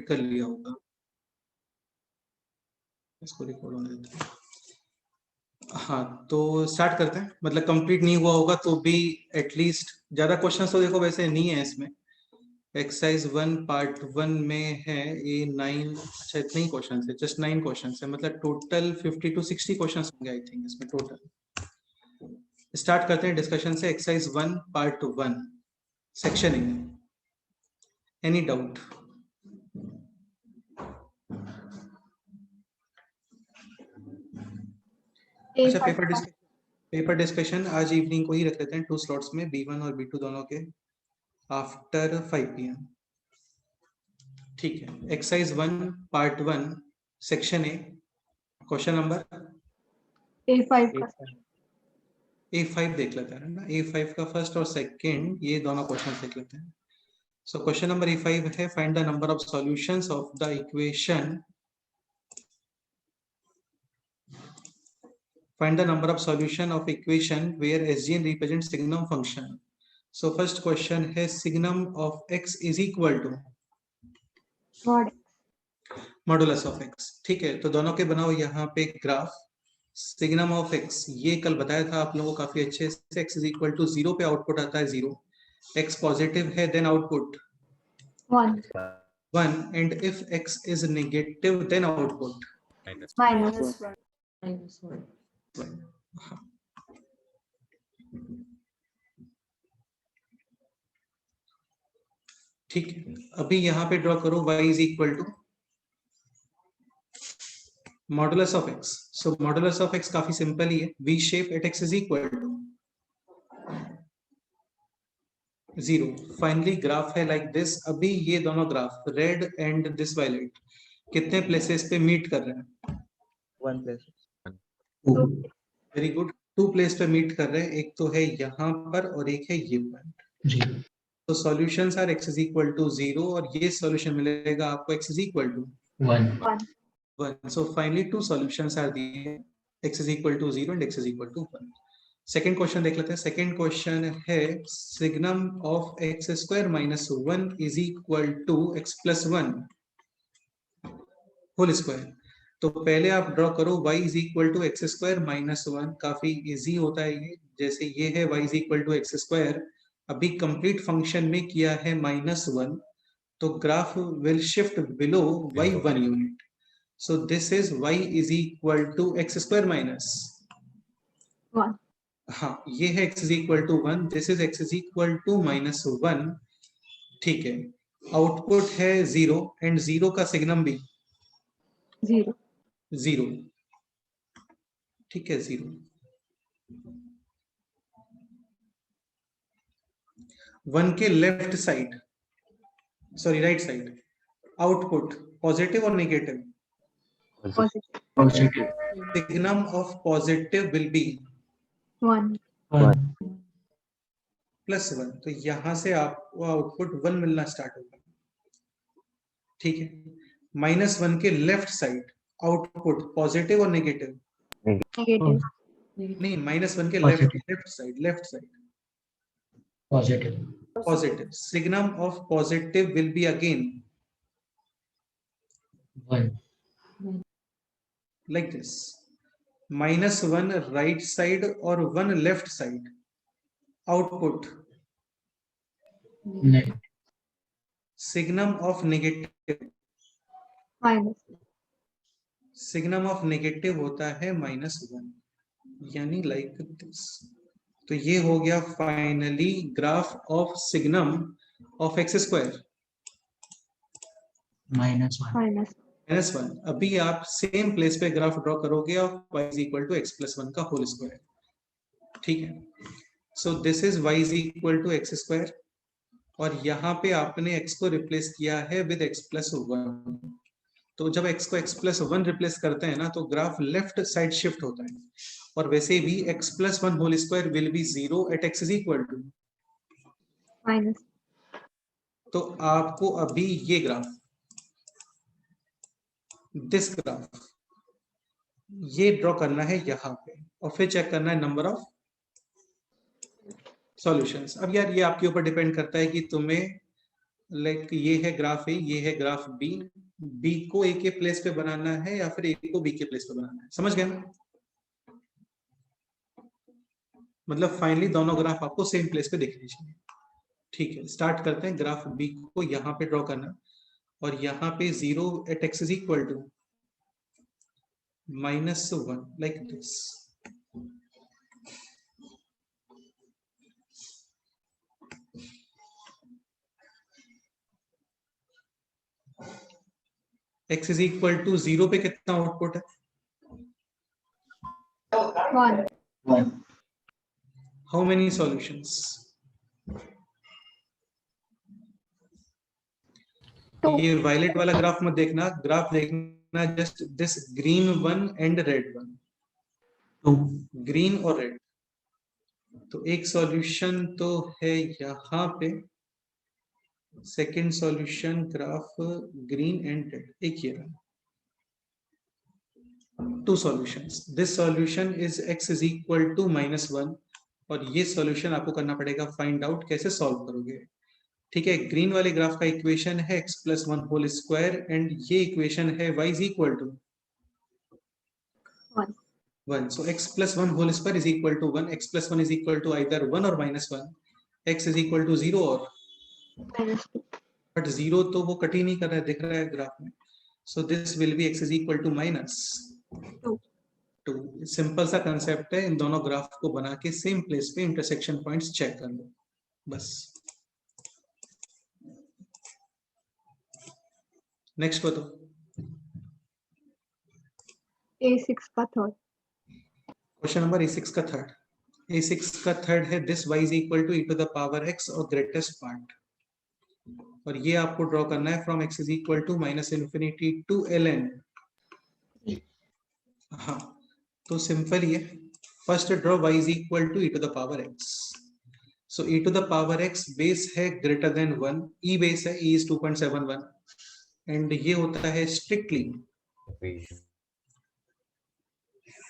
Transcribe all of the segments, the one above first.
Complete कर लिया होगा। इसको रिकॉर्ड होने देते हैं। हाँ, तो स्टार्ट करते हैं। मतलब कंप्लीट नहीं हुआ होगा तो भी एटलीस्ट, ज्यादा क्वेश्चंस तो देखो वैसे नहीं है इसमें। एक्सरसाइज 1 पार्ट 1 में है ये 9, अच्छा इतने ही क्वेश्चन है, जस्ट 9 क्वेश्चन है। मतलब टोटल 50 to 60 क्वेश्चन होंगे आई थिंक इसमें टोटल। स्टार्ट करते हैं डिस्कशन से। Exercise 1 part 1 section A. Any doubt? अच्छा, पेपर डिस्कशन आज इवनिंग को ही रख लेते हैं 2 स्लॉट्स में, B1 और B2 दोनों के, आफ्टर 5 PM। ठीक है। Exercise 1 part 1 section A, question number A5 देख लेते हैं ना। A5 का फर्स्ट और सेकंड ये दोनों क्वेश्चन देख लेते हैं। सो क्वेश्चन नंबर A5 है, find the number of solutions of the equation, find the number of solution of equation where SGN represents signum function. So first question है, signum of x is equal to modulus of x। ठीक है, तो दोनों के बनाओ यहाँ पे graph. Signum of x ये कल बताया था आप लोगों को काफी अच्छे से, x इज इक्वल टू 0 पे आउटपुट आता है 0, x पॉजिटिव है then output 1 and if x is negative then output -1। ठीक है, अभी यहाँ पे ड्रॉ करो y is equal to modulus of x। So modulus of x काफी सिंपल ही है, v shape at x is equal to 0। Finally graph है लाइक दिस। अभी ये दोनों graph red and this violet कितने प्लेसेस पे मीट कर रहे हैं? 1 प्लेस। वेरी गुड, 2 प्लेस पे मीट कर रहे हैं। एक तो है यहाँ पर और एक है ये पॉइंट। तो solutions are x is equal to 0 और ये सॉल्यूशन मिलेगा आपको x is equal to 1। So finally two solutions are there, x is equal to 0 and x is equal to 1। Second question देख लेते हैं। सेकेंड क्वेश्चन है, signum of x square minus 1 is equal to x plus 1 whole square. तो पहले आप draw करो y is equal to x square minus 1। काफी easy होता है ये। जैसे ये है y is equal to x square, अभी कंप्लीट फंक्शन में किया है -1, तो graph will shift below y 1 unit. So this is y is equal to x square minus 1। हाँ, ये है x is equal to 1, this is x is equal to -1। ठीक है, आउटपुट है 0 एंड 0 का सिग्नम भी 0। ठीक है, 0। 1 के left side, sorry right side, output positive और negative? Positive. Signum of positive will be 1 +1। तो यहां से आपको आउटपुट 1 मिलना स्टार्ट होगा। ठीक है, -1 के लेफ्ट साइड आउटपुट पॉजिटिव और नेगेटिव? नहीं, -1 के left side positive. Signum of positive will be again 1 like this, -1 right side और 1 left side, output signum of negative. Signum of negative होता है -1, यानी लाइक दिस। तो ये हो गया finally graph of signum of x square -1। अभी आप सेम प्लेस पे ग्राफ ड्रॉ करोगे of y is equal to x plus 1 का होल स्क्वायर। ठीक है, so this is y is equal to x square और यहाँ पे आपने x को रिप्लेस किया है विद x प्लस 1। तो जब x को x प्लस 1 रिप्लेस करते हैं ना, तो ग्राफ लेफ्ट साइड शिफ्ट होता है। और वैसे भी x plus 1 whole square will be 0 at x is equal to minus. तो आपको अभी ये ग्राफ, दिस ग्राफ, ये ड्रॉ करना है यहाँ पे और फिर चेक करना है नंबर ऑफ सॉल्यूशंस। अब यार ये आपके ऊपर डिपेंड करता है कि तुम्हें लाइक ये है ग्राफ ए, ये है ग्राफ बी, बी को ए के प्लेस पे बनाना है या फिर ए को बी के प्लेस पे बनाना है, समझ गए ना? मतलब फाइनली दोनों ग्राफ आपको सेम प्लेस पे दिखनी चाहिए। ठीक है, स्टार्ट करते हैं। ग्राफ बी को यहाँ पे ड्रॉ करना और यहाँ पे 0 at x is equal to -1 like this. x is equal to 0 पे कितना आउटपुट है? 1. How many solutions? 2. ये वायलेट वाला ग्राफ मत देखना, ग्राफ देखना just this green one and red one, तो ग्रीन और रेड। तो एक सॉल्यूशन तो है यहाँ पे, second solution graph green and red, एक ये रहा। 2 solutions, this solution is x is equal to -1 और ये सॉल्यूशन आपको करना पड़ेगा फाइंड आउट कैसे सॉल्व करोगे। ठीक है, ग्रीन वाले ग्राफ का इक्वेशन है x plus 1 whole square and ये इक्वेशन है y is equal to 1. So x plus 1 whole square is equal to 1. X plus 1 is equal to either 1 or -1. X is equal to 0 और -2. but 0 तो वो cut ही नहीं कर रहा है, दिख रहा है ग्राफ में। So this will be x is equal to -2. Simple सा कंसेप्ट है, इन दोनों ग्राफ को बना के सेम प्लेस पे इंटरसेक्शन पॉइंट्स चेक कर लो बस। नेक्स्ट बताओ। A6 का थर्ड। क्वेश्चन नंबर A6 का थर्ड। A6 का थर्ड है this y is equal to e to the power x और ग्रेटेस्ट पार्ट, और ये आपको ड्रॉ करना है from x is equal to -infinity to ln। हाँ, तो सिंपल ही है। First draw y is equal to e to the power x। So e to the power x base है ग्रेटर देन 1, e बेस है, e is 2.71 and ये होता है strictly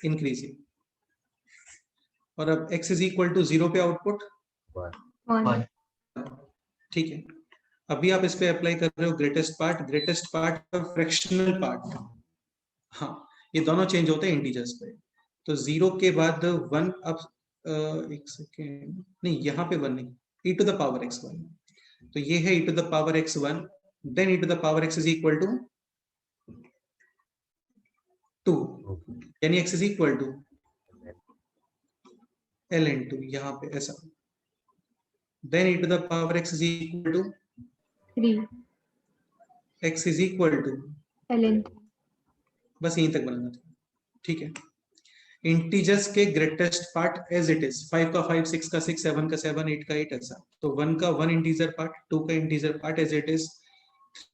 increasing. और अब x इज इक्वल टू 0 पे output 1. ठीक है, अभी आप इस पे अप्लाई कर रहे हो ग्रेटेस्ट पार्ट और फ्रैक्शनल पार्ट। हाँ, ये दोनों चेंज होते हैं इंटीजर्स पे। तो 0 के बाद 1, अब एक सेकेंड, नहीं यहाँ पे 1 नहीं, e to the power x 1, तो ये है e to the power x 1, then e to the power x is equal to 2, यानी x is equal to ln2, यहाँ पे ऐसा। Then e to the power x is equal to 3. x is equal to ln. बस यहीं तक बनाना था। ठीक है, इंटीजर्स के greatest part as it is, 5 का 5, 6 का 6, 7 का 7, 8 का 8 ऐसा। तो 1 का 1 इंटीजर पार्ट, 2 का integer part as it is,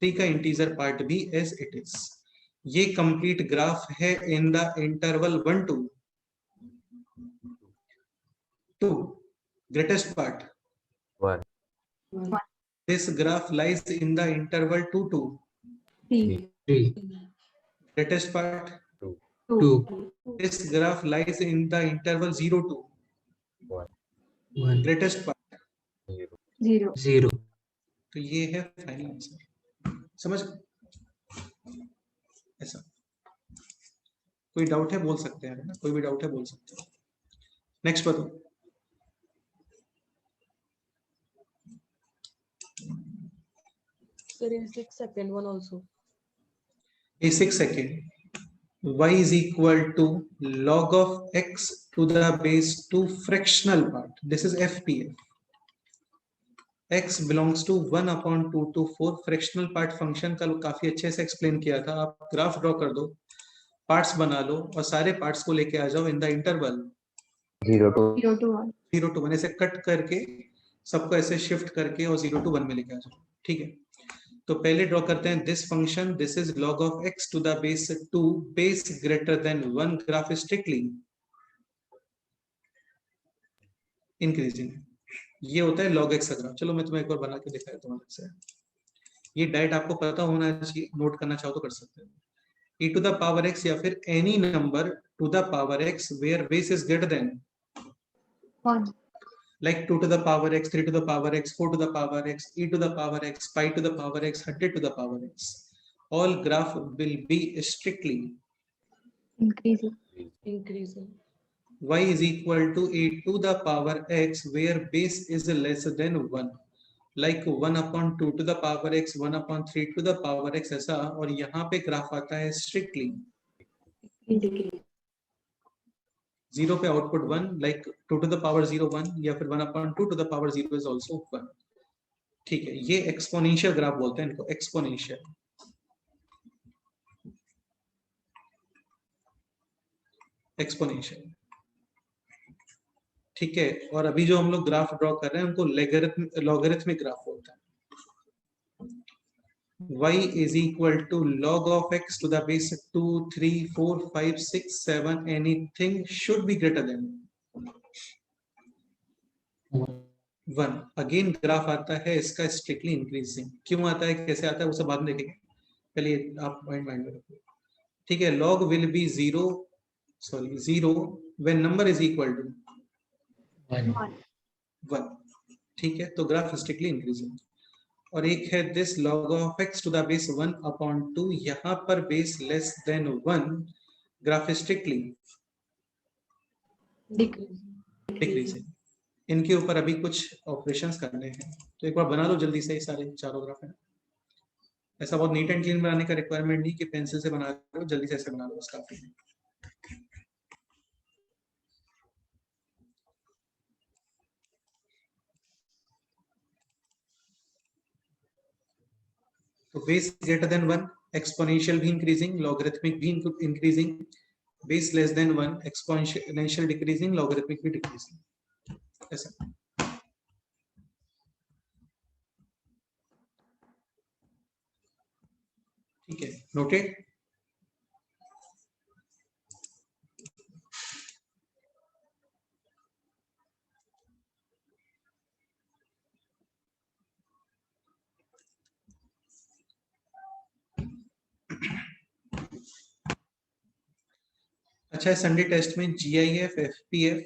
3 का इंटीजर पार्ट भी एज इट इज। ये कंप्लीट ग्राफ है in the interval 1 to 2, greatest part 1. This graph lies in the interval 2 to 3. greatest part 2. this graph lies in the interval 0 to 1. greatest part 0. 0. तो ये है final answer. समझ ऐसा? कोई doubt है बोल सकते हैं ना, कोई भी डाउट है बोल सकते हैं। नेक्स्ट बताओ। Sir, in 6 second one also. A 6 second, y is equal to log of x to the base 2 fractional part. This is FPF. x belongs to 1 upon 2 to 4 fractional part function का काफी अच्छे से explain किया था। आप graph draw कर दो, parts बना लो और सारे पार्ट्स को लेके आ जाओ इन the interval 0 to 0 to 1. 0 to 1, ऐसे कट करके सबको ऐसे शिफ्ट करके और 0 to 1 में लेके आ जाओ। ठीक है, तो पहले ड्रॉ करते हैं this function, this is log of x to the base 2 base greater than 1, graph strictly increasing. ये होता है log x का ग्राफ। चलो मैं तुम्हें एक बार बना के दिखाया हूं अलग से। ये डायरेक्ट आपको पता होना चाहिए, नोट करना चाहो तो कर सकते हो। e to the power x या फिर any number to the power x where base is greater than 1. like 2 to the power x, 3 to the power x, 4 to the power x, e to the power x, pi to the power x, 100 to the power x. All graph will be strictly Increasing. Increasing. y is equal to a to the power x where base is less than 1, like 1 upon 2 to the power x, 1 upon 3 to the power x ऐसा. और यहाँ पे graph आता है strictly Decreasing. 0 पे output 1, like 2 to the power 0 1, या फिर 1 upon 2 to the power 0 is also 1. ठीक है, ये एक्सपोनेंशियल ग्राफ बोलते हैं इनको, एक्सपोनेंशियल. एक्सपोनेंशियल. ठीक है, और अभी जो हम लोग ग्राफ ड्रॉ कर रहे हैं उनको लॉगरिथमिक ग्राफ बोलते हैं. y is equal to log of x to the base 2, 3, 4, 5, 6, 7, anything should be greater than 1. Again graph आता है इसका स्ट्रिक्टली इंक्रीजिंग. क्यों आता है, कैसे आता है, वो सब बाद में देखेंगे, पहले आप माइंड में रखिए. ठीक है, log will be 0 when number is equal to 1. ठीक है, तो ग्राफ स्ट्रिक्टली इंक्रीजिंग. और एक है this log of x to the base 1 upon 2, यहाँ पर base less than 1, graph strictly decreasing. इनके ऊपर अभी कुछ ऑपरेशंस करने हैं, तो एक बार बना लो जल्दी से. सारे चारों ग्राफ हैं. ऐसा बहुत नीट एंड क्लीन बनाने का रिक्वायरमेंट नहीं कि पेंसिल से बना लो, जल्दी से ऐसे बना लो, बस काफी है. तो बेस ग्रेटर देन 1, एक्सपोनेंशियल भी इंक्रीजिंग, लॉगरिथमिक भी increasing. Base less than 1, exponential decreasing, logarithmic भी डिक्रीजिंग. ऐसा. ठीक है, नोटेड. अच्छा है, संडे टेस्ट में GIF, FPF,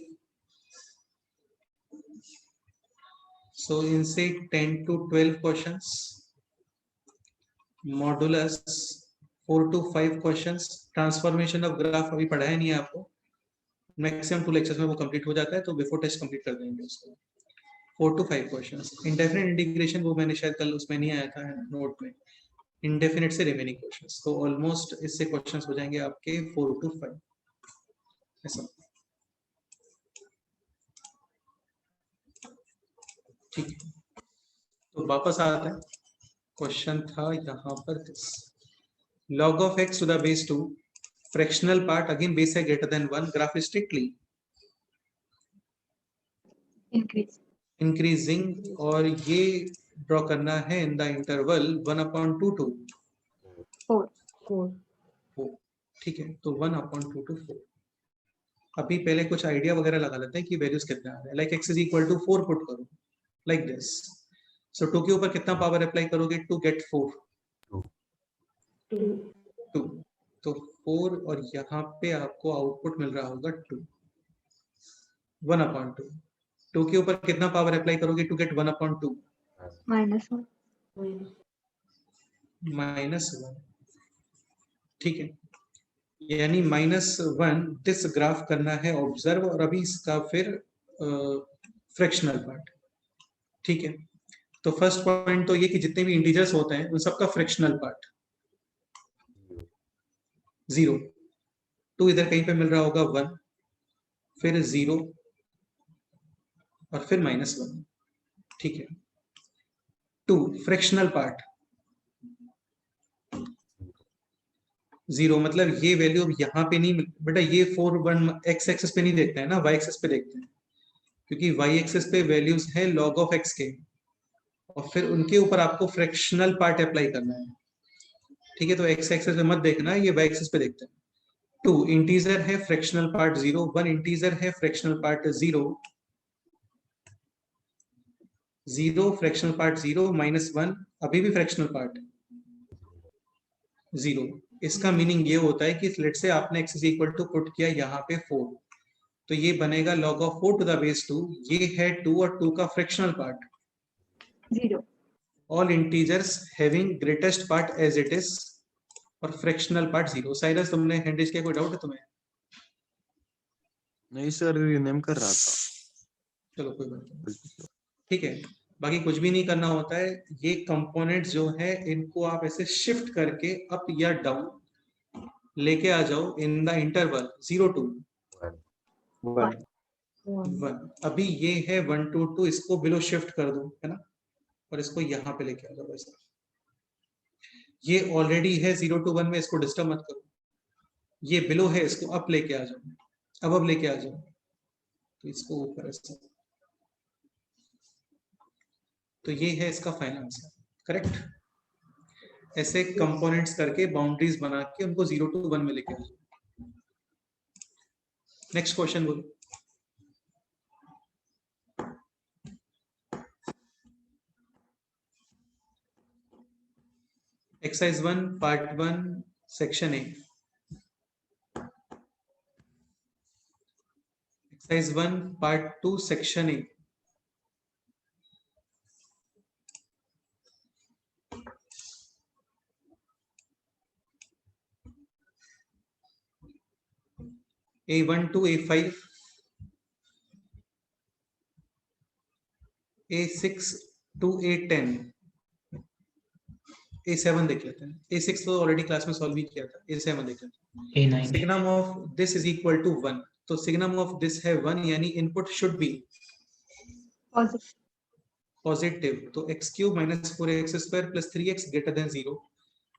सो इनसे 10 to 12 questions, modulus 4 to 5 questions. Transformation of graph अभी पढ़ाया नहीं है आपको, मैक्सिमम 2 लेक्चर्स में वो कंप्लीट हो जाता है, तो बिफोर टेस्ट कंप्लीट कर देंगे उसको. 4 to 5 क्वेश्चंस. इंडेफिनिट इंटीग्रेशन वो मैंने शायद कल उसमें नहीं आया था नोट में, इंडेफिनिट से रिमेनिंग क्वेश्चंस. तो ऑलमोस्ट इससे क्वेश्चंस हो जाएंगे आपके 4 to 5 ऐसा. ठीक है, तो वापस आते हैं. क्वेश्चन था यहाँ पर this log of x to the base 2, fractional part, again base है greater than 1, graph strictly increasing. और ये ड्रॉ करना है इन द इंटरवल 1/2 to 4. ठीक है, तो 1/2 to 4. अभी पहले कुछ आइडिया वगैरह लगा लेते हैं कि वैल्यूज कितना आ रहा है. Like x is equal to 4 put करो लाइक दिस. सो 2 के ऊपर कितना पावर अप्लाई करोगे टू गेट 4? 2. तो 4 और यहाँ पे आपको आउटपुट मिल रहा होगा 2. 1/2. 2 के ऊपर कितना पावर अप्लाई करोगे टू गेट 1/2? -1. ठीक है, यानी -1 दिस ग्राफ करना है ऑब्जर्व, और अभी इसका फिर फ्रैक्शनल पार्ट. ठीक है, तो फर्स्ट पॉइंट तो ये कि जितने भी इंटीजर्स होते हैं उन सबका फ्रैक्शनल पार्ट 0. 2 इधर कहीं पे मिल रहा होगा 1, फिर 0 और फिर -1. ठीक है, 2 फ्रैक्शनल पार्ट 0, मतलब ये वैल्यू अब यहाँ पे नहीं बेटा, ये 4 1 x एक्सिस पे नहीं देखते हैं ना, y एक्सिस पे देखते हैं, क्योंकि y एक्सिस पे वैल्यूज है log of x के, और फिर उनके ऊपर आपको फ्रैक्शनल पार्ट अप्लाई करना है. ठीक है, तो x एक्सिस पे मत देखना, ये y एक्सिस पे देखते हैं. 2 इंटीजर है, फ्रैक्शनल पार्ट 0. 1 इंटीजर है, फ्रैक्शनल पार्ट 0. 0 फ्रैक्शनल पार्ट 0, -1 अभी भी फ्रैक्शनल पार्ट 0. इसका मीनिंग ये होता है कि लेट्स से आपने x is equal to put किया यहाँ पे 4, तो ये बनेगा log of 4 to the base 2, ये है 2 और 2 का fractional part, 0. all integers having greatest part as it is और फ्रैक्शनल पार्ट 0। साइरस तुमने हैंडिश के कोई डाउट है तुम्हें? नहीं सर, नेम कर रहा था। चलो कोई बात नहीं, ठीक है। बाकी कुछ भी नहीं करना होता है, ये कंपोनेंट्स जो है इनको आप ऐसे शिफ्ट करके अप या डाउन लेके आ जाओ इन द इंटरवल 0 to 1 1। अभी ये है 1 to 2, इसको बिलो शिफ्ट कर दो, है ना, और इसको यहाँ पे लेके आ जाओ वैसा। ये ऑलरेडी है 0 to 1 में, इसको डिस्टर्ब मत करो। ये बिलो है, इसको अप लेके आ जाओ, अब लेके आ जाओ, तो इसको ऊपर ऐसा। तो ये है इसका फाइनल आंसर, करेक्ट। ऐसे कंपोनेंट्स करके बाउंड्रीज बना के उनको 0 to 1 में लेके आ जाओ। नेक्स्ट क्वेश्चन बोलो। Exercise 1 part 1 section A. Exercise 1 part 2 section A. A1 to A5, A6 to A10, A7 देख लेते हैं। A6 तो ऑलरेडी क्लास में सॉल्व ही किया था, A7 देख लेते हैं। A9 signum of this is equal to 1, तो सिग्नम ऑफ दिस है 1, यानी input should be Positive. Positive. तो x cube minus 4x square plus 3x greater than 0।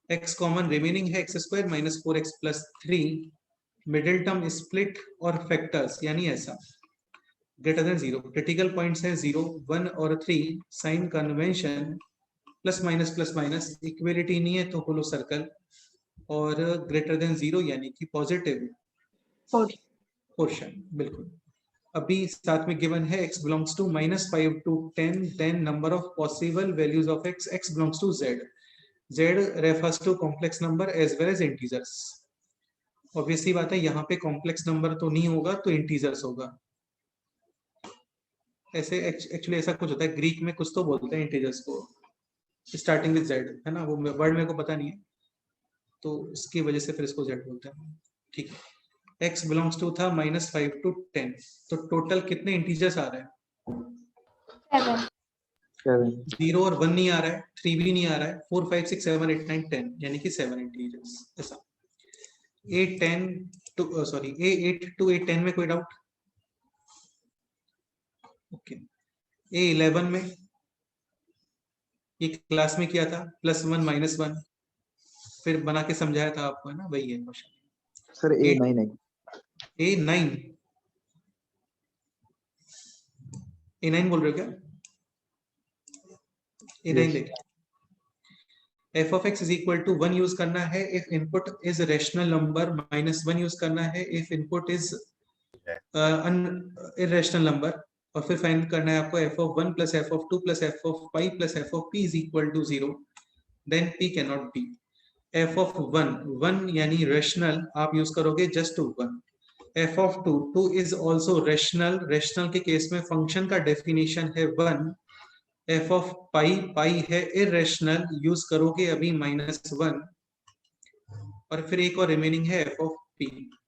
x common remaining है x square minus 4x plus 3, middle term split और factors यानी ऐसा greater than 0। Critical points है 0, 1 और 3। Sign convention plus minus, equality नहीं है तो होलो सर्कल, और ग्रेटर देन 0 यानी कि पॉजिटिव पोर्शन, बिल्कुल। अभी साथ में गिवन है x belongs to -5 to 10, then number of possible values of x belongs to z refers to complex number as well as integers. Obviously बात है, यहाँ पे कॉम्प्लेक्स नंबर तो नहीं होगा तो इंटीजर्स होगा। ऐसे एक्चुअली ऐसा कुछ होता है, ग्रीक में कुछ तो बोलते हैं इंटीजर्स को स्टार्टिंग विद z, है ना, वो वर्ड मेरे को पता नहीं है, तो इसकी वजह से फिर इसको z बोलते हैं, ठीक है। x बिलोंग्स टू था -5 to 10, तो टोटल कितने इंटीजर्स आ रहे हैं? 7. 0 और 1 नहीं आ रहा है, 3 भी नहीं आ रहा है, 4 5 6 7 8 9 10 यानी कि 7 इंटीजर्स। ऐसा A8 to A10 में कोई डाउट? ओके। A11 में ये क्लास में किया था, +1 -1, फिर बना के समझाया था आपको, है ना, वही है क्वेश्चन। सर A9 है। A9 बोल रहे हो क्या? A9 देखिए, f of x is equal to 1 use करना है if input is rational number, -1 use करना है if input is irrational number, और फिर फाइंड करना है आपको f of 1 plus f of 2 plus f of 5 plus f of p is equal to 0, then p cannot be। f of 1 यानी rational, आप use करोगे just 1। f of 2 is also rational, rational के case में function का definition है 1। f of पाई है irrational, use करोगे अभी -1, और फिर एक और रिमेनिंग है f of p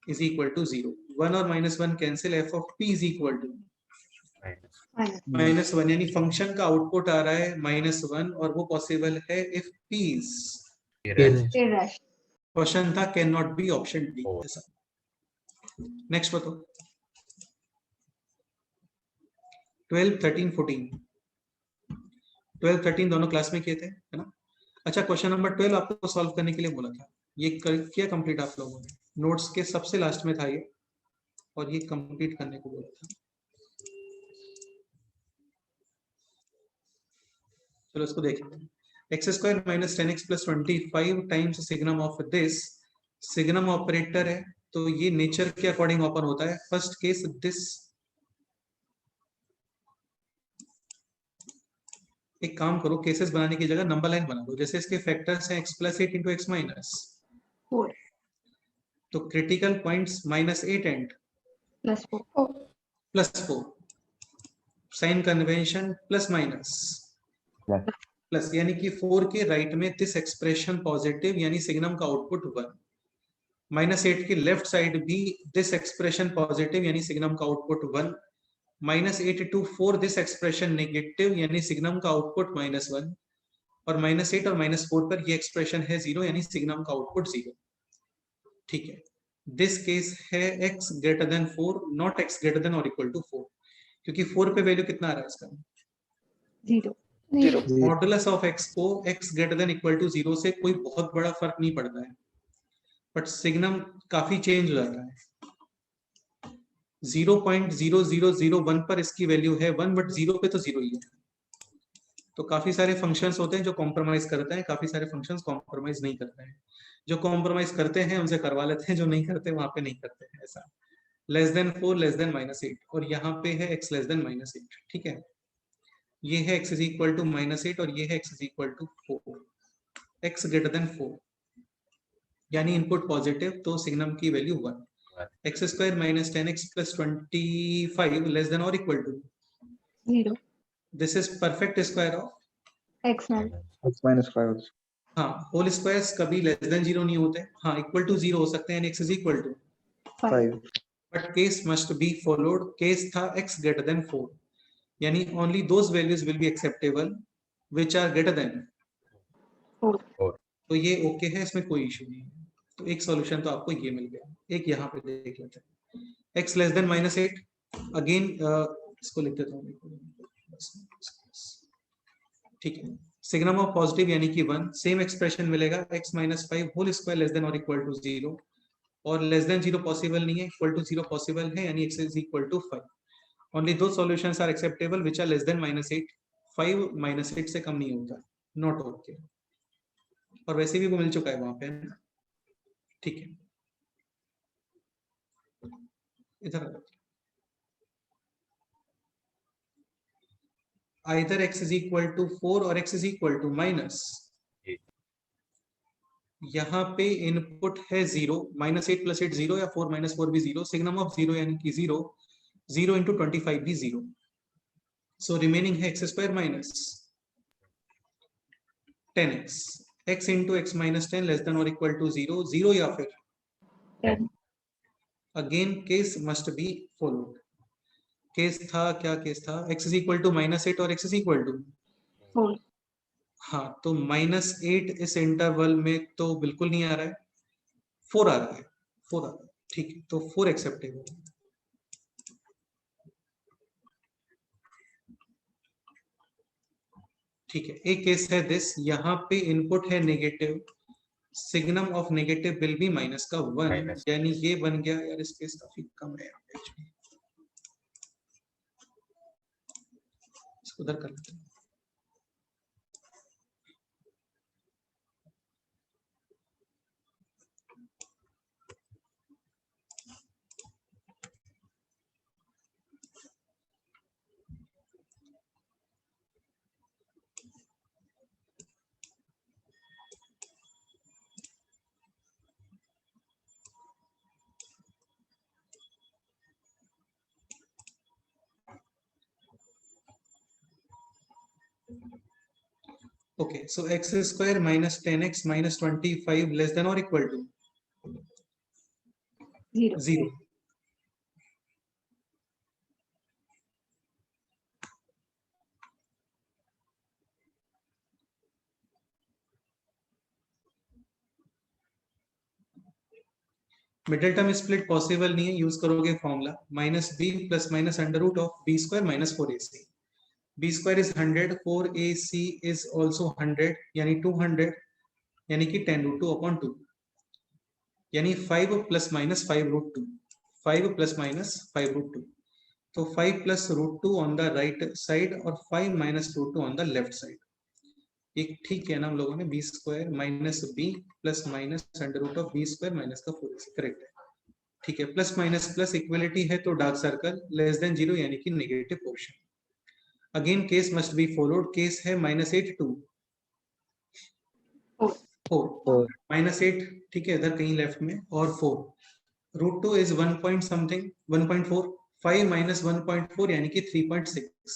is equal to 0। 1 और -1 cancel, f of p is equal to -1, यानी फंक्शन का आउटपुट आ रहा है -1, और वो पॉसिबल है if p is Irrational. Question था, can not be, option D. ऐसा। नेक्स्ट बताओ 12 13 14 12 13 दोनों क्लास में किए थे, है ना। अच्छा, क्वेश्चन नंबर 12 आपको सॉल्व करने के लिए बोला था, ये किया कंप्लीट आप लोगों ने, नोट्स के सबसे लास्ट में था ये, और ये कंप्लीट करने को बोला था। चलो इसको देखें। x square minus 10x plus 25 times signum of this, signum operator है तो ये नेचर के अकॉर्डिंग ओपन होता है। फर्स्ट केस दिस, एक काम करो, केसेस बनाने की जगह नंबर लाइन बना दो। जैसे इसके फैक्टर्स हैं x plus 8 into x minus 4. तो critical points -8 and +4 +4 sign convention plus minus plus, यानी कि 4 के राइट में दिस एक्सप्रेशन पॉजिटिव यानी सिग्नम का आउटपुट 1, -8 की लेफ्ट साइड भी दिस एक्सप्रेशन पॉजिटिव यानी सिग्नम का output 1, -8 to 4 this expression negative यानी सिग्नम का आउटपुट -1, और -8 और -4 पर ये एक्सप्रेशन है 0 यानी सिग्नम का आउटपुट 0। ठीक है, दिस केस है x greater than 4 not x greater than और इक्वल टू 4, क्योंकि 4 पे वैल्यू कितना आ रहा है इसका 0 मॉडुलस ऑफ x को x greater than equal to 0 से कोई बहुत बड़ा फर्क नहीं पड़ता है, बट सिग्नम काफी चेंज हो जाता है। 0.0001 पर इसकी वैल्यू है 1, बट 0 पे तो 0 ही है। तो काफी सारे फंक्शंस होते हैं जो कॉम्प्रोमाइज करते हैं, काफी सारे फंक्शंस कॉम्प्रोमाइज नहीं करते हैं। जो कॉम्प्रोमाइज करते हैं उनसे करवा लेते हैं, जो नहीं करते वहां पे नहीं करते हैं। ऐसा लेस देन 4 लेस देन -8, और यहाँ पे है x लेस देन -8। ठीक है, ये है x इज इक्वल टू -8 और ये है x is equal to 4, x greater than 4 यानी इनपुट पॉजिटिव तो सिग्नम की value 1, x square minus 10x plus 25 less than और equal to 0 this is perfect square of x -. x minus 5 हाँ, whole squares कभी less than 0 नहीं होते, हाँ equal to 0 हो सकते हैं, x is equal to 5 but case must be followed. Case था x ग्रेटर देन 4 यानी only those values will be acceptable which are greater than 4 तो ये ओके है, इसमें कोई इशू नहीं है। तो एक सॉल्यूशन तो आपको ये मिल गया। एक यहाँ पे देख लेते हैं, x लेस देन -8 अगेन इसको लिख देता हूँ। ठीक है, सिग्नम ऑफ पॉजिटिव यानी कि 1, सेम एक्सप्रेशन मिलेगा x -5 whole square less than और इक्वल टू 0, और लेस देन 0 पॉसिबल नहीं है, इक्वल टू 0 पॉसिबल है यानी x is equal to 5। Only दो solutions are acceptable which are less than -8, 5 -8 से कम नहीं होता, नॉट ओके। और वैसे भी वो मिल चुका है वहां पे। ठीक है, इधर either x is equal to 4 और x is equal to minus, यहाँ पे इनपुट है 0, -8 + 8 0 या 4 - 4 भी 0, सिग्नम ऑफ 0 यानी कि 0, 0 into 25 भी 0, सो रिमेनिंग है x square minus 10x, x into x minus 10 less than और इक्वल टू 0, 0 या फिर 10 again case must be followed. Case था, क्या केस था, x इज इक्वल टू -8 और x इज इक्वल टू 4 हाँ, तो -8 इस इंटरवल में तो बिल्कुल नहीं आ रहा है, 4 आ रहा है, 4 आ रहा है। ठीक है, तो 4 एक्सेप्टेबल। ठीक है, एक केस है दिस, यहाँ पे इनपुट है negative, signum of negative will be minus का 1, यानी ये बन गया। यार स्पेस काफी कम है, इसको उधर कर लेते हैं। Okay, so x square minus 10x minus 25 less than or equal to 0. Middle term split possible नहीं है, यूज करोगे formula -b plus minus under root of b square minus 4ac। b square is 100, 4ac is also 100 यानी 200 यानी कि 10√2/2 यानी 5 ± 5√2, 5 ± 5√2, तो 5 + √2 on the right side और 5 - √2 on the left side. एक ठीक किया ना हम लोगों ने, b square minus b plus minus under root of b square minus का 4ac, करेक्ट है। ठीक है, प्लस माइनस प्लस इक्वलिटी है तो डार्क सर्कल लेस देन 0 यानी कि negative portion. Again case must be followed. Case है -8 to 4 -8, ठीक है, इधर कहीं लेफ्ट में, और 4 √2 इज 1 पॉइंट समथिंग 1.4, 5 माइनस 1.4 यानी कि 3.6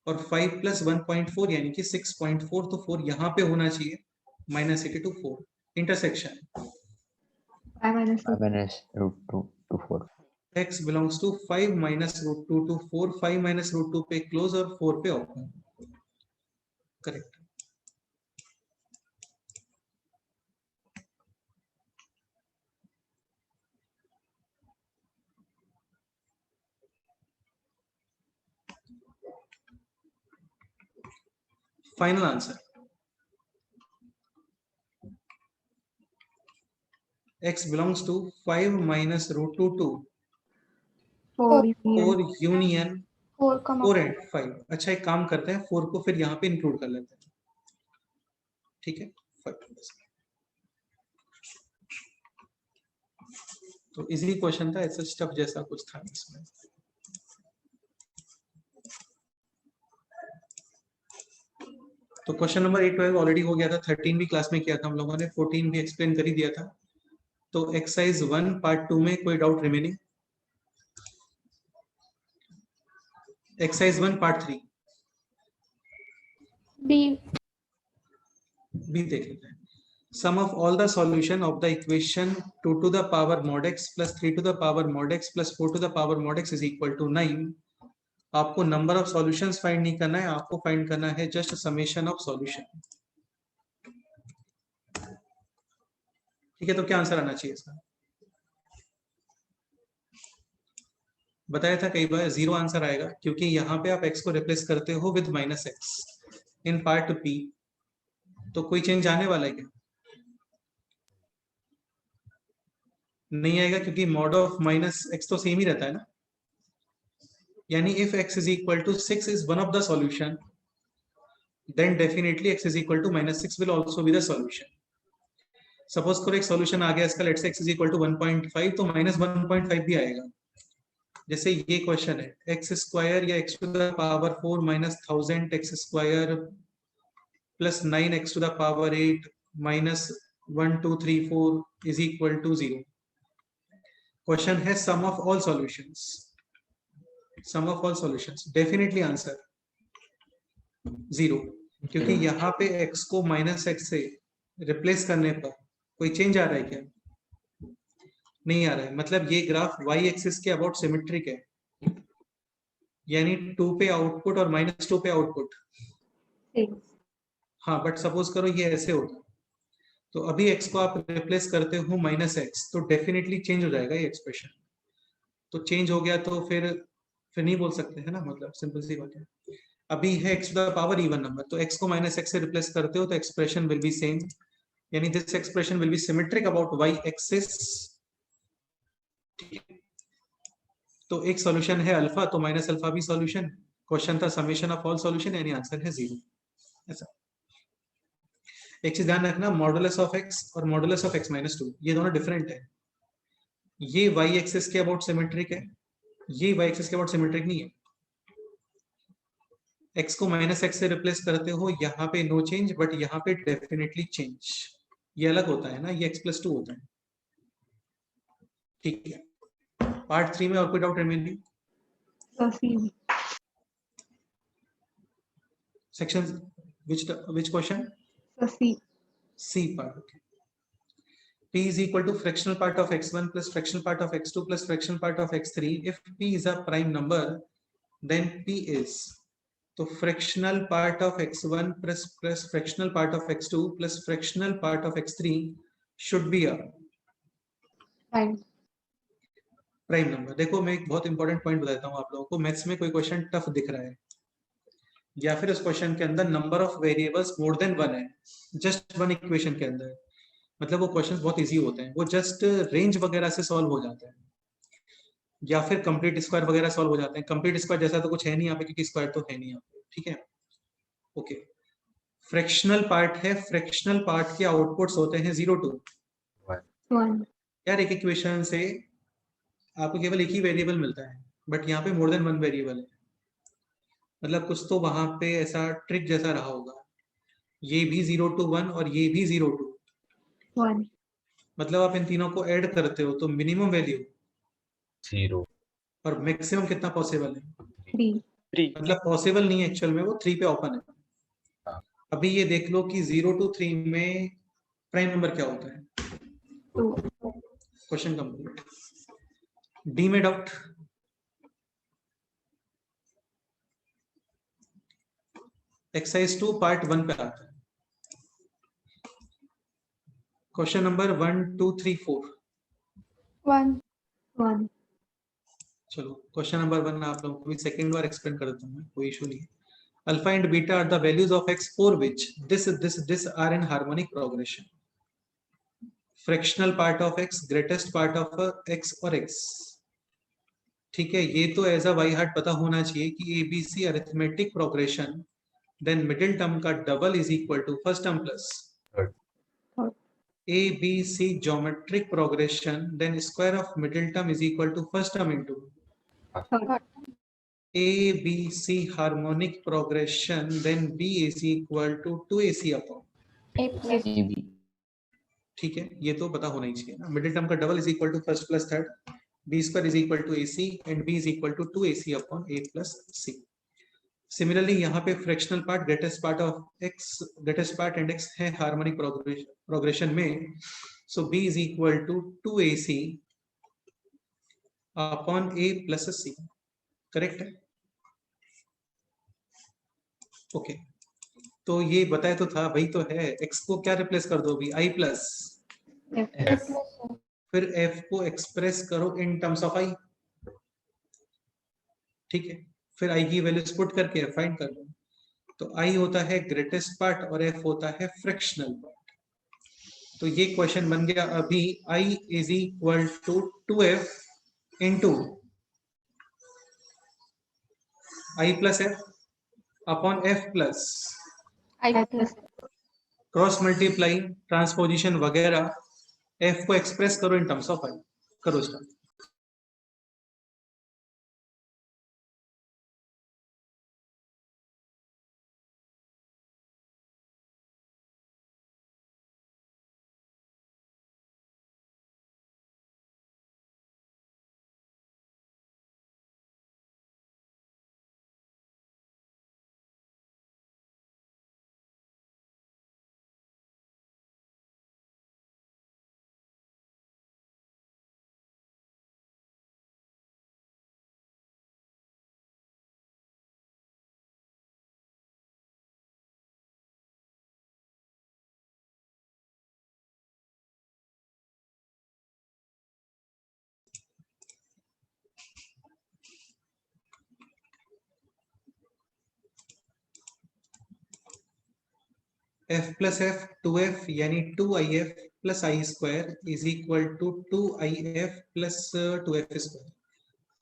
और 5 प्लस 1.4 यानी कि 6.4, तो 4 यहाँ पे होना चाहिए, -80 to 4 intersection 5 minus 2. 5 minus root 2 to 4. x belongs to 5 minus √2 to 4, 5 minus √2 पे क्लोज और 4 पे open, correct. Final answer x belongs to 5 minus √2 to 4 union 4 union 4, 4 and 5। अच्छा एक काम करते हैं, 4 को फिर यहाँ पे इंक्लूड कर लेते हैं, ठीक है 5। तो इजी क्वेश्चन था, ऐसा स्टफ जैसा कुछ था इसमें। तो क्वेश्चन नंबर 8 12 ऑलरेडी हो गया था, 13 भी क्लास में किया था हम लोगों ने, 14 भी एक्सप्लेन कर ही दिया था। तो एक्सरसाइज 1 पार्ट 2 में कोई doubt remaining? Exercise 1 part 3 B. भी देख लेते हैं। Sum of all the solution of the equation 2 to the power mod x plus 3 to the power mod x plus 4 to the power mod x is equal to 9। आपको number of solutions find नहीं करना है, आपको find करना है just summation of solution. ठीक है, तो क्या आंसर आना चाहिए इसका? बताया था कई बार 0 आंसर आएगा, क्योंकि यहाँ पे आप x को रिप्लेस करते हो with -x in part p, तो कोई चेंज आने वाला है क्या? नहीं आएगा, क्योंकि मॉड ऑफ -x तो सेम ही रहता है ना। यानी if x is equal to 6 is one of the solution, then definitely x is equal to -6 will also be the solution। Suppose करो एक सॉल्यूशन आ गया इसका, let's say x is equal to 1.5, तो -1.5 भी आएगा। जैसे ये क्वेश्चन है, x स्क्वायर या x to the power 4 minus 1000 x square plus 9x to the power 8 minus 1 2 3 4 is equal to 0। Question है sum of all solutions, sum of all solutions, definitely answer 0, क्योंकि यहाँ पे x को -x से replace करने पर कोई चेंज आ रहा है क्या? नहीं आ रहा है, मतलब ये ग्राफ y एक्सिस के अबाउट सिमेट्रिक है, यानी 2 पे आउटपुट और -2 पे आउटपुट। 6. हाँ, बट सपोज करो ये ऐसे होता, तो अभी x को आप रिप्लेस करते हो -x, तो डेफिनेटली चेंज हो जाएगा ये एक्सप्रेशन। तो चेंज हो गया तो फिर नहीं बोल सकते है ना, मतलब सिंपल सी बात है। अभी है x to the power even number, तो x को -x से रिप्लेस करते हो तो एक्सप्रेशन विल बी सेम, यानी this expression will be symmetric about y axis. तो एक सॉल्यूशन है अल्फा, तो माइनस अल्फा भी सॉल्यूशन। क्वेश्चन था समेशन ऑफ ऑल सॉल्यूशन, यानी आंसर है 0। ऐसा एक चीज ध्यान रखना, मॉडुलस ऑफ x और मॉडुलस ऑफ x - 2 ये दोनों डिफरेंट है। ये y एक्सिस के अबाउट सिमेट्रिक है, ये y एक्सिस के अबाउट सिमेट्रिक नहीं है। x को -x से रिप्लेस करते हो, यहाँ पे नो चेंज, बट यहाँ पे डेफिनेटली चेंज। ये अलग होता है ना, ये x + 2 होता है। ठीक है, पार्ट 3 में और कोई doubt remaining? C. Section which question? C. C part, okay। P is equal to fractional part of x1 plus fractional part of x2 plus fractional part of x3। If P is a prime number, then P is, तो fractional part of x1 plus fractional part of x2 plus fractional part of x3 should be a prime number. देखो मैं एक बहुत important point बताता हूँ आप लोगों को, मैथ्स में कोई क्वेश्चन टफ दिख रहा है या फिर उस क्वेश्चन के अंदर number of variables more than 1 है, जस्ट 1 इक्वेशन के अंदर, मतलब वो क्वेश्चंस बहुत इजी होते हैं, वो जस्ट रेंज वगैरह से सॉल्व हो जाते हैं, या फिर कंप्लीट स्क्वायर वगैरह सॉल्व हो जाते हैं। कंप्लीट स्क्वायर जैसा तो कुछ है नहीं यहाँ पे, क्योंकि स्क्वायर तो है नहीं यहाँ पे, ठीक है ओके। फ्रैक्शनल पार्ट है, फ्रैक्शनल पार्ट के आउटपुट्स होते हैं 0 2। 1. यार एक इक्वेशन से आपको केवल एक ही वेरिएबल मिलता है, बट यहाँ पे मोर देन 1 वेरिएबल है, मतलब कुछ तो वहां पे ऐसा ट्रिक जैसा रहा होगा। ये भी 0 to 1 और ये भी 0 to 1. मतलब आप इन तीनों को ऐड करते हो तो मिनिमम वैल्यू 0 और मैक्सिमम कितना पॉसिबल है, 3. मतलब पॉसिबल नहीं है एक्चुअल में, वो 3 पे ओपन है। हाँ। अभी ये देख लो कि 0 to 3 में प्राइम नंबर क्या होता है। 2. Question complete. डी में डाउट? एक्सरसाइज 2 पार्ट 1 पे आता है। Question number 1 2 3 4। 1. 1. चलो क्वेश्चन नंबर 1 आप लोगों को भी सेकंड बार एक्सप्लेन कर देता हूँ, कोई इशू नहीं है। Alpha and beta are the values of x for which this are in harmonic progression. Fractional part of x, greatest part of x और x। ठीक है, ये तो एज अ बाई हार्ट पता होना चाहिए कि ABC arithmetic progression, then middle term का double is equal to first term plus ABC geometric progression, then square of middle term is equal to first term into Third. ABC harmonic progression, then B is equal to 2AC upon। A plus. AB ठीक है, ये तो पता होना ही चाहिए ना। Middle term का double is equal to first plus third, B square is equal to AC and B is equal to 2AC upon A plus C। Similarly यहाँ पे fractional part, greatest part of x, greatest part and x है harmonic progression में, so b is equal to 2AC upon A plus C। Correct है? Okay, तो ये बताया तो था, वही तो है। x को क्या रिप्लेस कर दो अभी, i प्लस, F. फिर f को एक्सप्रेस करो इन टर्म्स ऑफ i। ठीक है, फिर i की वैल्यूज पुट करके f फाइंड कर लो। तो i होता है ग्रेटेस्ट पार्ट और f होता है फ्रैक्शनल पार्ट। तो ये क्वेश्चन बन गया अभी i is equal to 2f into i plus f upon f plus I plus. Cross multiply, transposition वगैरह, f को एक्सप्रेस करो इन टर्म्स ऑफ i। करो start. f plus f 2f यानी 2if plus I square is equal to 2if plus 2f square.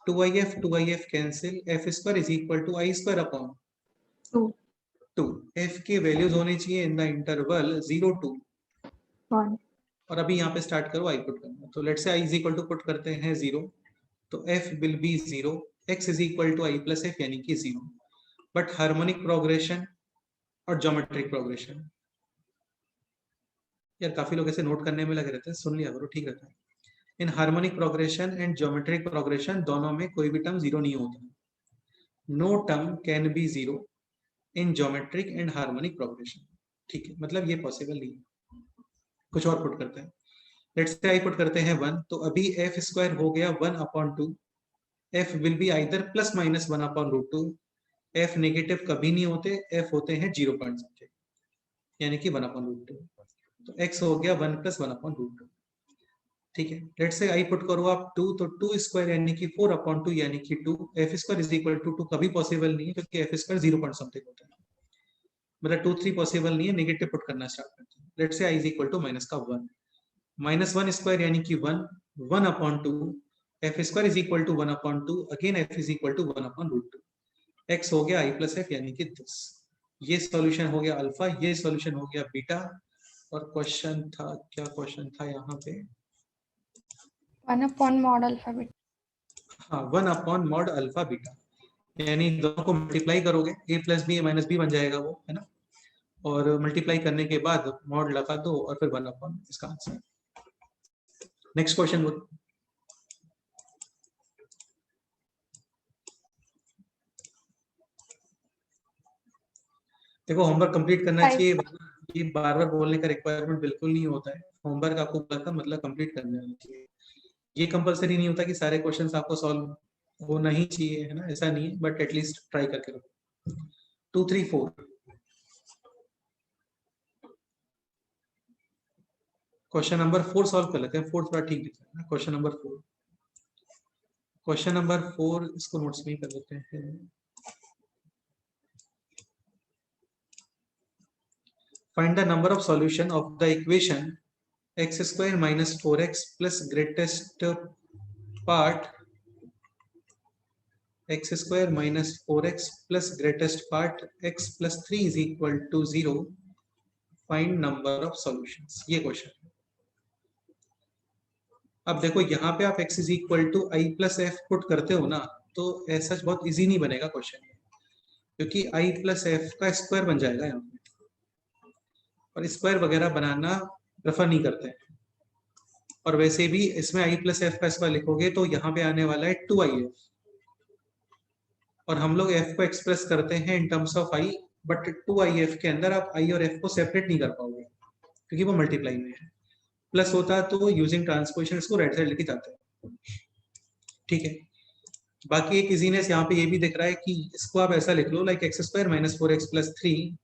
2if cancel, f square is equal to I square upon 2. 2। f की values होनी चाहिए इन the interval 0 to 1. और अभी यहाँ पे start करो I put करना। तो let's say i is equal to put करते हैं 0, तो f will be 0, x is equal to I plus f यानी कि 0। बट हार्मोनिक प्रोग्रेशन और ज्योमेट्रिक प्रोग्रेशन, यार काफी लोग ऐसे नोट करने में लगे रहते हैं, सुन लिया करो, ठीक रहता है। इन harmonic progression and geometric progression दोनों में कोई भी टर्म 0 नहीं होता। No term can be 0 in geometric and harmonic progression. ठीक है, मतलब ये पॉसिबल नहीं है। कुछ और पुट करते हैं, लेट्स से आई पुट करते हैं 1, तो अभी f स्क्वायर हो गया 1 upon 2, f will be either plus minus 1 upon root 2। f negative कभी नहीं होते, f होते हैं 0 पॉइंट समथिंग यानी कि 1 अपॉन रूट 2। तो x हो गया 1 प्लस 1 अपॉन रूट 2। ठीक है, लेट्स से आई पुट करो आप 2, तो 2 स्क्वायर यानी कि 4 अपॉन 2 यानी कि 2। f square is equal to 2 कभी पॉसिबल नहीं है क्योंकि f स्क्वायर 0 पॉइंट समथिंग होता है, मतलब 2 3 पॉसिबल नहीं है। नेगेटिव पुट करना स्टार्ट करते हैं। Let's say i is equal to minus का 1, माइनस 1 स्क्वायर यानी कि 1, 1 upon 2, f square is equal to 1 upon 2, again f is equal to 1 upon root 2। x हो गया i प्लस f यानी कि 10। ये सॉल्यूशन हो गया अल्फा, ये सॉल्यूशन हो गया बीटा। और क्वेश्चन था, क्या क्वेश्चन था यहाँ पे? 1 upon mod alpha beta. हाँ, 1 अपॉन मॉड अल्फा बीटा, यानी दोनों को मल्टीप्लाई करोगे, a plus B minus B बन जाएगा वो, है ना। और मल्टीप्लाई करने के बाद मॉड लगा दो और फिर 1 अपॉन इसका आंसर। Next question. देखो होमवर्क कंप्लीट करना Five. चाहिए, ये बार बार बोलने का रिक्वायरमेंट बिल्कुल नहीं होता है। होमवर्क आपको का मतलब कंप्लीट करना चाहिए। ये कंपलसरी नहीं होता कि सारे क्वेश्चंस आपको सॉल्व होना ही चाहिए, है ना, ऐसा नहीं है, बट एटलीस्ट ट्राई करके रखो। 2, 3, 4 क्वेश्चन नंबर 4 सॉल्व कर लेते हैं। 4 थोड़ा ठीक दिख रहा है। क्वेश्चन नंबर 4, क्वेश्चन नंबर 4 इसको नोट्स में कर लेते हैं। Find the number of solution of the equation x square minus 4x plus greatest part x square minus 4x plus greatest part x plus 3 is equal to 0. Find number of solutions. ये question. अब देखो यहाँ पे आप x is equal to I plus f put करते हो ना, तो ऐसा बहुत इजी नहीं बनेगा क्वेश्चन, क्योंकि I plus f का स्क्वायर बन जाएगा यहाँ पे, और स्क्वायर वगैरह बनाना प्रेफर नहीं करते हैं। और वैसे भी इसमें I plus f का स्क्वायर लिखोगे तो यहाँ पे आने वाला है 2if, और हम लोग f को एक्सप्रेस करते हैं इन terms of i, but 2if के अंदर आप i और f को सेपरेट नहीं कर पाओगे क्योंकि वो मल्टीप्लाई में है। प्लस होता तो यूजिंग ट्रांसपोजिशन इसको राइट साइड लेके जाते हैं, ठीक है। बाकी एक इजीनेस यहाँ पे ये भी दिख रहा है कि इसको आप ऐसा लिख लो like x square minus 4x plus 3,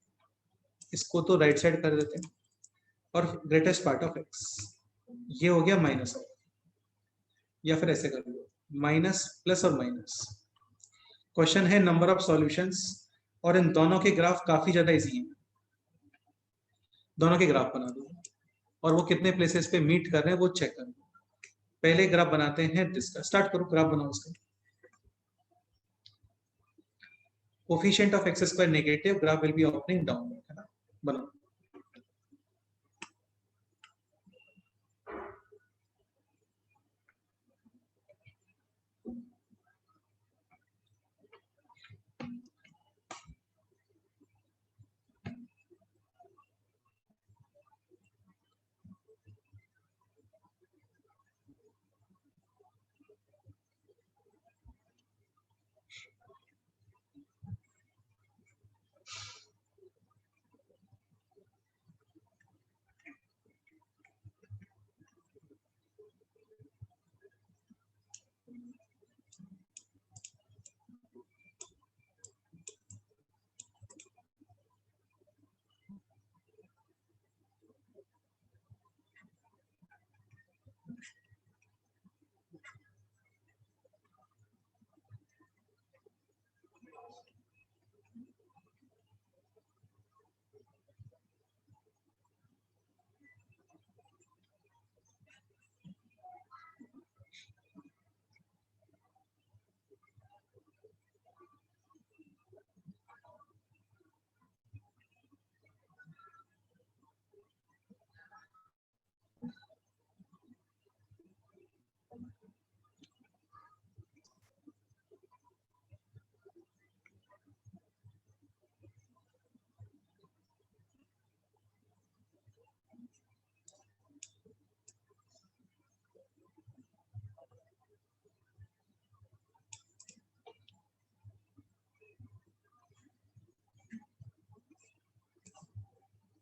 इसको तो राइट साइड कर देते हैं, और ग्रेटेस्ट पार्ट ऑफ x ये हो गया माइनस ऑफ, या फिर ऐसे कर लो माइनस प्लस और माइनस। क्वेश्चन है नंबर ऑफ सॉल्यूशंस, और इन दोनों के ग्राफ काफी ज्यादा इजी हैं। दोनों के ग्राफ बना दो, और वो कितने प्लेसेस पे मीट कर रहे हैं वो चेक कर लो। पहले ग्राफ बनाते हैं इसका, स्टार्ट करो, ग्राफ बनाओ उसका। Coefficient of x square negative, graph will be opening down, है ना, बनाओ।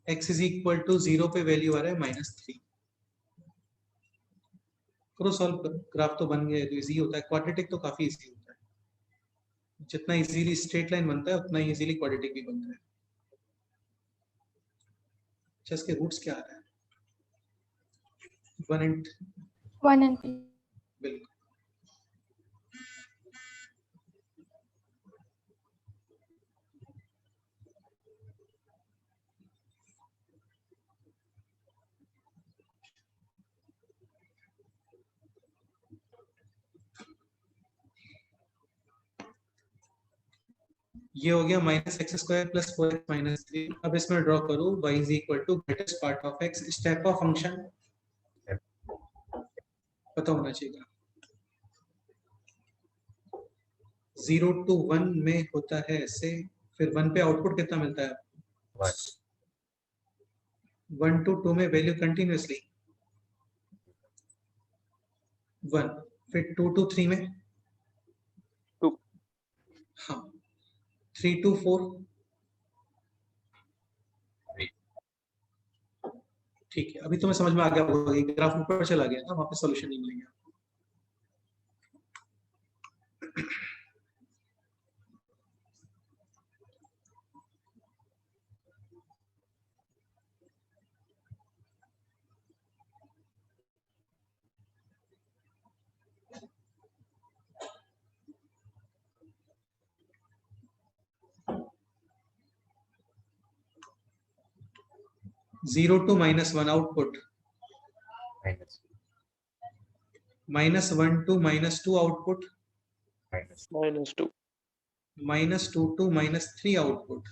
x इज इक्वल टू 0 पे वैल्यू आ रहा है -3। करो सॉल्व करो, ग्राफ तो बन गया है, तो इजी होता है। क्वाड्रेटिक तो काफी इजी होता है, जितना इजीली स्ट्रेट लाइन बनता है उतना ही इजीली क्वाड्रेटिक भी बनता है। अच्छा, इसके रूट्स क्या आ रहा है? 1 and 1 and 3. बिल्कुल। ये हो गया minus X square plus 4x minus 3। अब इसमें ड्रॉ करो y is equal to greatest part of x, step of function पता होना चाहिए। 0 to 1 में होता है ऐसे, फिर 1 पे आउटपुट कितना मिलता है? 1 to 2 में वैल्यू कंटिन्यूअसली, 1, फिर 2 to 3 में 2, हाँ 3 to 4 3, ठीक है, अभी तुम्हें समझ में आ गया होगा कि ग्राफ ऊपर चला गया ना, वहां पे सॉल्यूशन नहीं मिलेगा। 0 to -1 output, minus, -1 to -2 output, minus, -2, -2 to -3 output.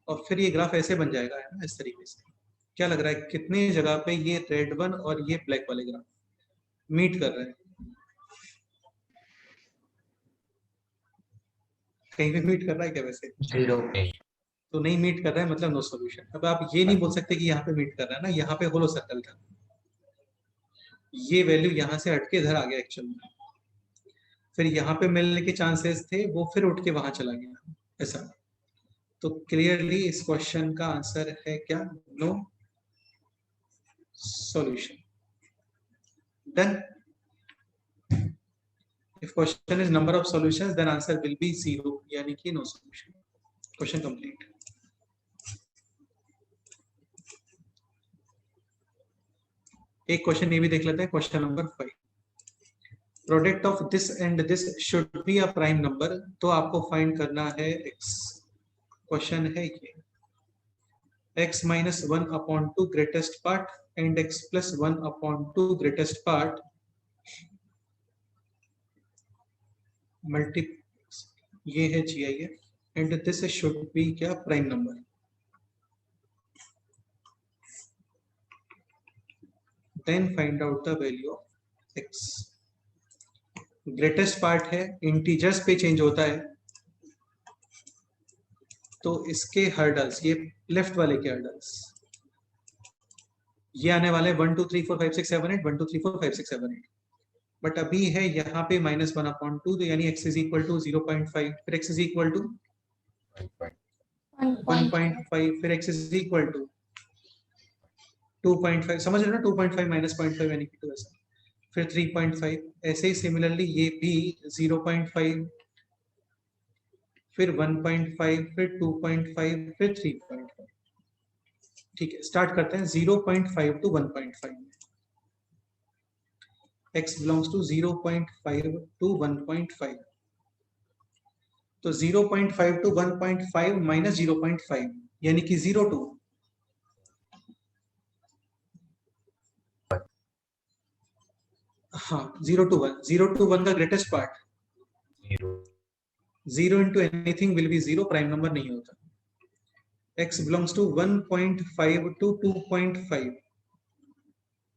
और फिर ये ग्राफ ऐसे बन जाएगा, है ना, इस तरीके से। क्या लग रहा है कितने जगह पे ये रेड वन और ये ब्लैक वाले ग्राफ मीट कर रहे हैं? कहीं पे मीट कर रहा है क्या वैसे? 0 नहीं, तो नहीं मीट कर रहा है मतलब नो सॉल्यूशन। अब आप ये नहीं बोल सकते कि यहाँ पे मीट कर रहा है ना, यहाँ पे होलो सर्कल था, ये वैल्यू यहाँ से हट के इधर आ गया एक्चुअल में, फिर यहाँ पे मिलने के चांसेस थे, वो फिर उठ के वहां चला गया, ऐसा। तो क्लियरली इस क्वेश्चन का आंसर है क्या? No solution. Done. If question is number of solutions, then answer will be 0, यानी कि no solution. Question complete. एक क्वेश्चन ये भी देख लेते हैं, question number 5। Product of this and this should be a prime number, तो आपको फाइंड करना है x। क्वेश्चन है ये x minus 1 upon 2 greatest part and x plus 1 upon 2 greatest part multi, ये है GIF and this should be क्या? Prime number. Then find out the value of x। Greatest part है, integers पे change होता है, तो इसके हर्डल्स, ये लेफ्ट वाले के हर्डल्स ये आने वाले 1 2 3 4 5 6 7 8, 1 2 3 4 5 6 7 8। बट अभी है यहाँ पे -1 upon 2, तो यानी x is equal to 0.5, फिर x is equal to 1.5, फिर x is equal to 2.5। समझ रहे हो ना, 2.5 - 0.5 यानी कि 2, ऐसा। फिर 3.5, ऐसे ही सिमिलरली ये भी 0.5, फिर 1.5, फिर 2.5, फिर 3.5। ठीक है, स्टार्ट करते हैं 0.5 to 1.5 में। x belongs to 0.5 to 1.5, तो 0.5 to 1.5 minus 0.5 यानी कि 0 to हाँ 0 to 1, 0 to 1 का greatest part, 0, 0 into anything will be 0, prime number नहीं होता। x belongs to 1.5 to 2.5,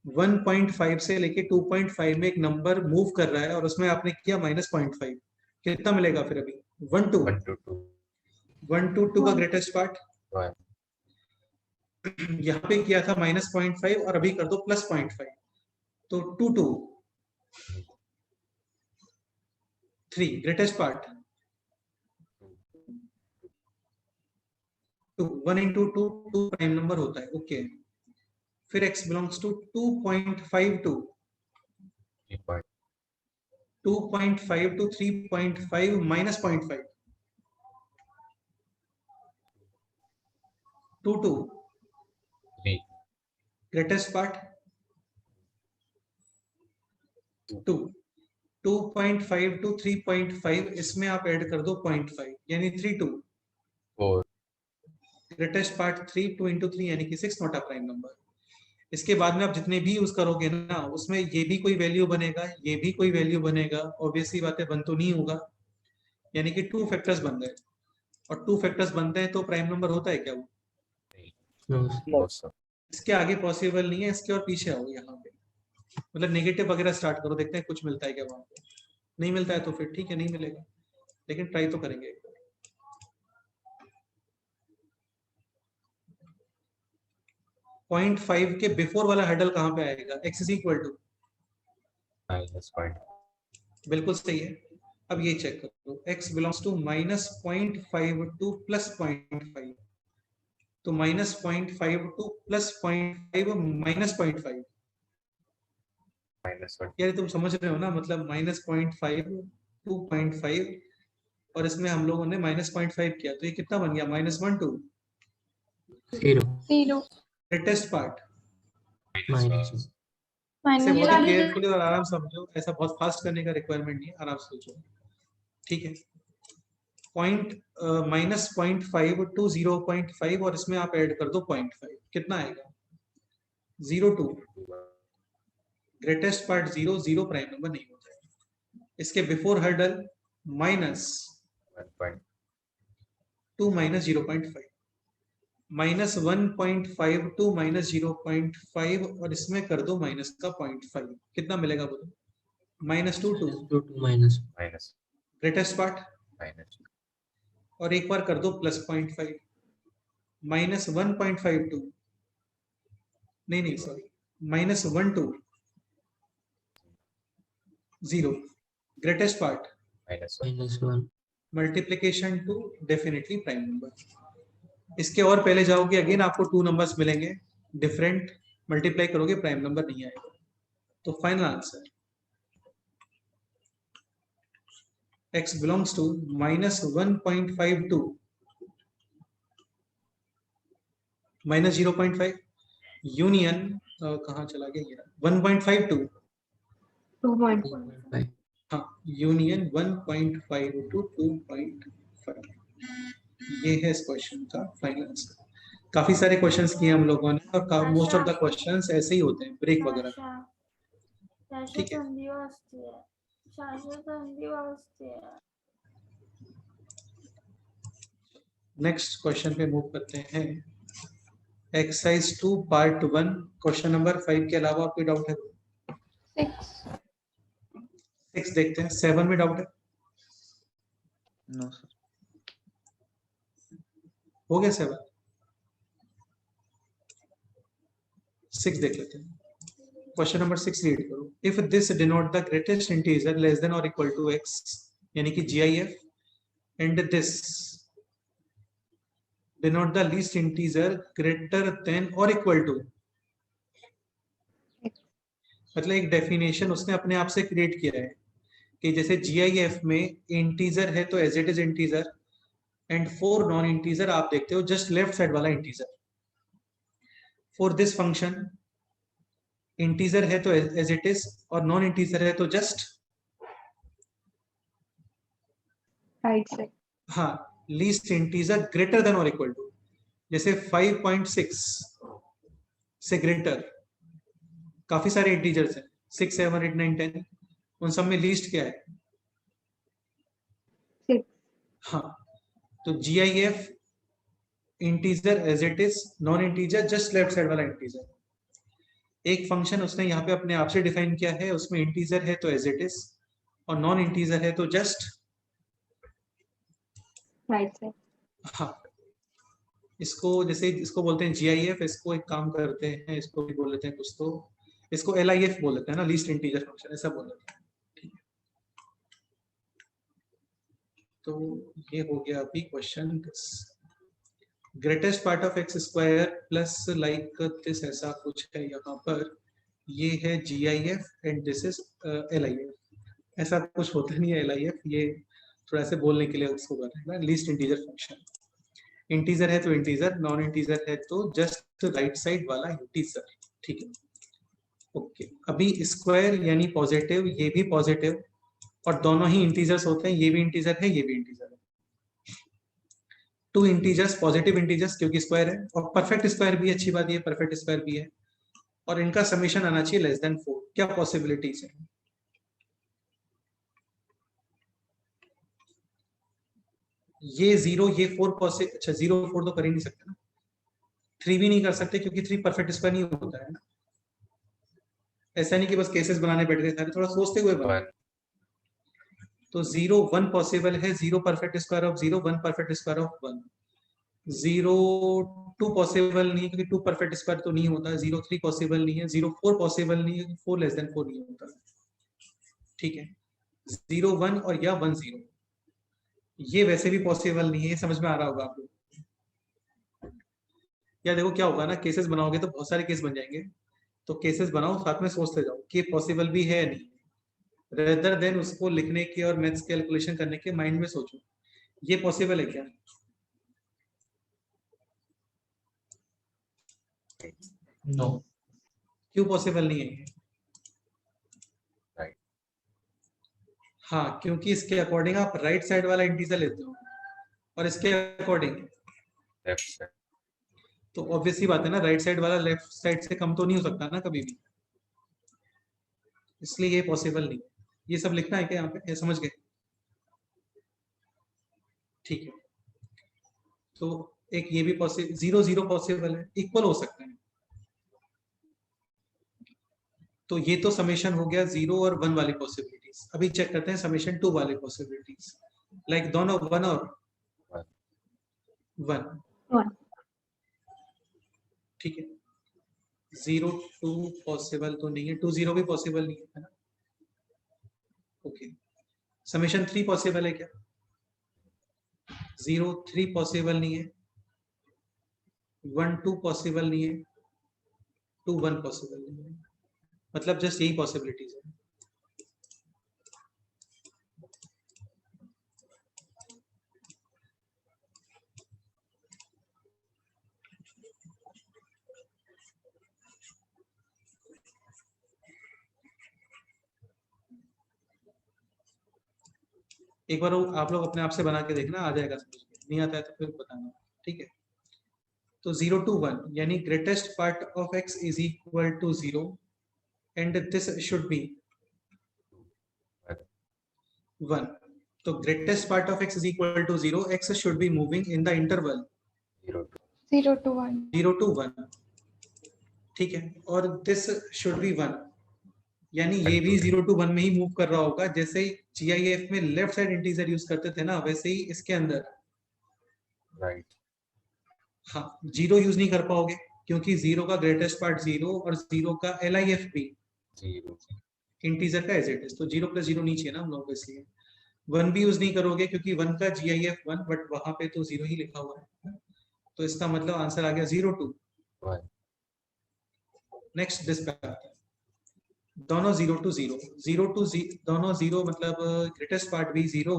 1.5 से लेके 2.5 में एक नंबर मूव कर रहा है और उसमें आपने किया -0.5, कितना मिलेगा फिर? अभी 1 to 1 to 2, 1 to 2 का ग्रेटेस्ट पार्ट 1, यहाँ पे किया था -0.5 और अभी कर दो +0.5, तो 2 to 3 greatest part 2, 1 into 2 2 prime number होता है। ओके, फिर x belongs to 2.5 to 3, 2.5 to 3.5 minus 0.5, 2 to 3, greatest part 2, 2.5 to 3.5, इसमें आप ऐड कर दो 0.5 यानी 3 to 4, ग्रेटेस्ट पार्ट 3, 2 into 3 यानी कि 6, नॉट अ प्राइम नंबर। इसके बाद में आप जितने भी यूज करोगे ना, उसमें ये भी कोई वैल्यू बनेगा, ये भी कोई वैल्यू बनेगा, ऑब्वियसली बात है, बन तो नहीं होगा, यानी कि 2 फैक्टर्स बन गए, और 2 फैक्टर्स बनते हैं तो प्राइम नंबर होता है क्या वो? no sir, इसके आगे पॉसिबल नहीं है, इसके और पीछे आओ यहाँ पे, मतलब नेगेटिव वगैरह स्टार्ट करो, देखते हैं कुछ मिलता है क्या वहां पे। नहीं मिलता है तो फिर ठीक है, नहीं मिलेगा, लेकिन ट्राई तो करेंगे एक बार। 0.5 के बिफोर वाला हर्डल कहाँ पे आएगा? x is equal to, minus point. बिल्कुल सही है। अब ये चेक करो, x बिलोंग्स टू -0.5 टू +0.5, तो -0.5 टू +0.5 -0.5, -1. यार तुम समझ रहे हो ना, मतलब -0.5 टू 0.5 और इसमें हम लोगों ने -0.5 किया, तो ये कितना बन गया? -1 टू 0 0 ग्रेटेस्ट पार्ट। minus इसे माइनस बहुत ही केयरफुली और आराम से समझो, ऐसा बहुत फास्ट करने का रिक्वायरमेंट नहीं है, आराम से सोचो, ठीक है। -0.5 टू 0.5 और इसमें आप ऐड कर दो 0.5, कितना आएगा? 0 to greatest part 0, 0 prime number नहीं होता है। इसके बिफोर हर्डल -2 -0.5, -1.5 टू -0.5 और इसमें कर दो माइनस का 0.5, कितना मिलेगा बोलो? -2 to -2 to minus minus greatest part minus और एक बार कर दो +0.5, -1.5 टू, नहीं sorry, -1 to 0 greatest part -1 multiplication to definitely prime number. इसके और पहले जाओगे अगेन आपको 2 नंबर्स मिलेंगे डिफरेंट, मल्टीप्लाई करोगे प्राइम नंबर नहीं आएगा। तो final answer x belongs to -1.5 to -0.5 union कहाँ चला गया ये? 1.5 टू 2.5 हाँ यूनियन 1.5 टू 2.5, ये है इस क्वेश्चन का फाइनल आंसर। काफी सारे क्वेश्चंस किए हम लोगों ने और मोस्ट ऑफ द क्वेश्चंस ऐसे ही होते हैं, ब्रेक वगैरह का। ठीक है, नेक्स्ट क्वेश्चन पे मूव करते हैं। एक्सरसाइज 2 पार्ट 1 क्वेश्चन नंबर 5 के अलावा कोई डाउट है? 6 देखते हैं। 7 में डाउट है? No sir. हो गया 7? 6 देख लेते हैं। क्वेश्चन नंबर 6 रीड करो। If this denote the greatest integer less than और इक्वल टू x, यानी कि GIF, and this denote the least integer greater than और इक्वल टू, मतलब एक डेफिनेशन उसने अपने आप से क्रिएट किया है कि जैसे GIF में इंटीजर है तो as it is integer, and for non integer आप देखते हो जस्ट लेफ्ट साइड वाला integer. For this function integer है तो एज इट इज और नॉन इंटीजर है तो जस्ट राइट साइड। हाँ, लीस्ट इंटीजर ग्रेटर देन और इक्वल टू, जैसे 5.6 से ग्रेटर काफी सारे इंटीजर्स हैं, 6 7 8 9 10, उन सब में लीस्ट क्या है? 6 हाँ, तो GIF integer as it is, non integer just left side वाला इंटीजर। एक फंक्शन उसने यहाँ पे अपने आप से डिफाइन किया है, उसमें इंटीजर है तो एज इट इज और नॉन इंटीजर है तो जस्ट राइट साइड। हाँ, इसको जैसे इसको बोलते हैं GIF, इसको एक काम करते हैं, इसको भी बोल लेते हैं कुछ, तो इसको LIF बोल लेते हैं ना, लीस्ट इंटीजर फंक्शन ऐसा बोल लेते हैं। ठीक है, तो ये हो गया अभी question 10। Greatest part of x square plus like this, ऐसा कुछ है यहाँ पर, ये है GIF and this is LIF, ऐसा कुछ होता नहीं है LIF, ये थोड़ा से बोलने के लिए उसको कर रहे हैं, लीस्ट इंटीजर फंक्शन। इंटीजर है तो इंटीजर, नॉन इंटीजर है तो जस्ट राइट साइड वाला इंटीजर। ठीक है, ओके। अभी स्क्वायर यानी पॉजिटिव, ये भी पॉजिटिव और दोनों ही इंटीजर्स होते हैं, ये भी इंटीजर है ये भी इंटीजर है। 2 इंटीजर्स पॉजिटिव इंटीजर्स क्योंकि स्क्वायर है, और परफेक्ट स्क्वायर भी अच्छी बात, ये परफेक्ट स्क्वायर भी है, और इनका समेशन आना चाहिए लेस देन 4। क्या पॉसिबिलिटीज है? ये 0 ये 4 पॉसिबल, अच्छा 0 4 तो कर ही नहीं सकते ना, 3 भी नहीं कर सकते क्योंकि 3 परफेक्ट स्क्वायर नहीं होता है ना। ऐसा नहीं कि बस केसेस बनाने बैठ गए सारे, थोड़ा सोचते हुए बना। 1 तो 0 1 पॉसिबल है, 0 perfect square of 0 1 perfect square of 1, 0 2 possible नहीं है क्योंकि 2 परफेक्ट स्क्वायर तो नहीं होता, 0 3 पॉसिबल नहीं है, 0 4 पॉसिबल नहीं है, 4 लेस देन 4 नहीं होता, ठीक है। 0 1 और या 1 0 ये वैसे भी पॉसिबल नहीं है, ये समझ में आ रहा होगा आपको। या देखो क्या होगा ना, केसेस बनाओगे तो बहुत सारे केस बन जाएंगे, तो केसेस बनाओ साथ में सोचते जाओ कि पॉसिबल भी है या नहीं, रेदर देन उसको लिखने के और मैथ्स कैलकुलेशन करने के माइंड में सोचो ये पॉसिबल है क्या। No. क्यों पॉसिबल नहीं है ये? Right. हाँ, क्योंकि इसके अकॉर्डिंग आप राइट साइड वाला इंटीजर लेते हो और इसके अकॉर्डिंग Left side. तो ऑब्वियसली बात है ना, राइट साइड वाला लेफ्ट साइड से कम तो नहीं हो सकता ना कभी भी, इसलिए ये पॉसिबल नहीं। ये सब लिखना है क्या यहाँ पे, ये समझ गए? ठीक है, तो एक ये भी पॉसिबल, 0 0 पॉसिबल है, इक्वल हो सकते हैं। तो ये तो समेशन हो गया 0 और 1 वाली पॉसिबिलिटीज। अभी चेक करते हैं समेशन 2 वाले पॉसिबिलिटीज, लाइक दोनों 1 और 1 1 ठीक है। 0 2 पॉसिबल तो नहीं है, 2 0 भी पॉसिबल नहीं है ना, ओके। समेशन 3 पॉसिबल है क्या? 0 3 पॉसिबल नहीं है, 1 2 पॉसिबल नहीं है, 2 1 पॉसिबल नहीं है, मतलब जस्ट यही पॉसिबिलिटीज है। एक बार आप लोग अपने आप से बना के देखना, आ जाएगा समझ में, नहीं आता है तो फिर बताना, ठीक है। तो 0 to 1 यानी greatest part of x is equal to 0 and this should be 1। तो greatest part of x is equal to 0, x should be moving in the interval 0 to 0 to 1 0 to 1, ठीक है। और दिस शुड बी 1 यानी ये भी 0 to 1 में ही move कर रहा होगा, जैसे GIF में लेफ्ट साइड इंटीजर यूज करते थे ना, वैसे ही इसके अंदर right. हाँ 0 यूज नहीं कर पाओगे क्योंकि 0 का ग्रेटेस्ट पार्ट 0 और 0 का LIF भी 0. इंटीजर का एज इट इज, तो 0 + 0 नीचे ना हम लोग, इसलिए 1 भी यूज नहीं करोगे क्योंकि 1 का GIF 1, बट वहां पे तो 0 ही लिखा हुआ है, तो इसका मतलब आंसर आ गया 0 2। 1. नेक्स्ट दिस पे आता है, दोनों 0 to 0, 0 to 0 दोनों 0 मतलब ग्रेटेस्ट पार्ट भी 0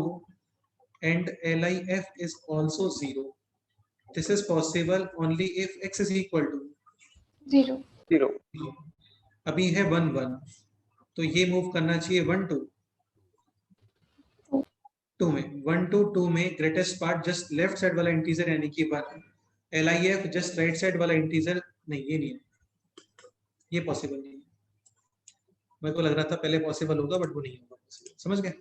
and LIF is also 0। This is possible only if x is equal to 0 0 अभी है 1 1, तो ये मूव करना चाहिए 1 2 2 में। 1 to 2 में greatest part just left side वाला इंटीजर यानी कि 1, LIF जस्ट राइट साइड वाला इंटीजर नहीं, ये नहीं है, ये पॉसिबल नहीं है। मेरे को लग रहा था पहले पॉसिबल होगा बट वो नहीं होगा, समझ गए?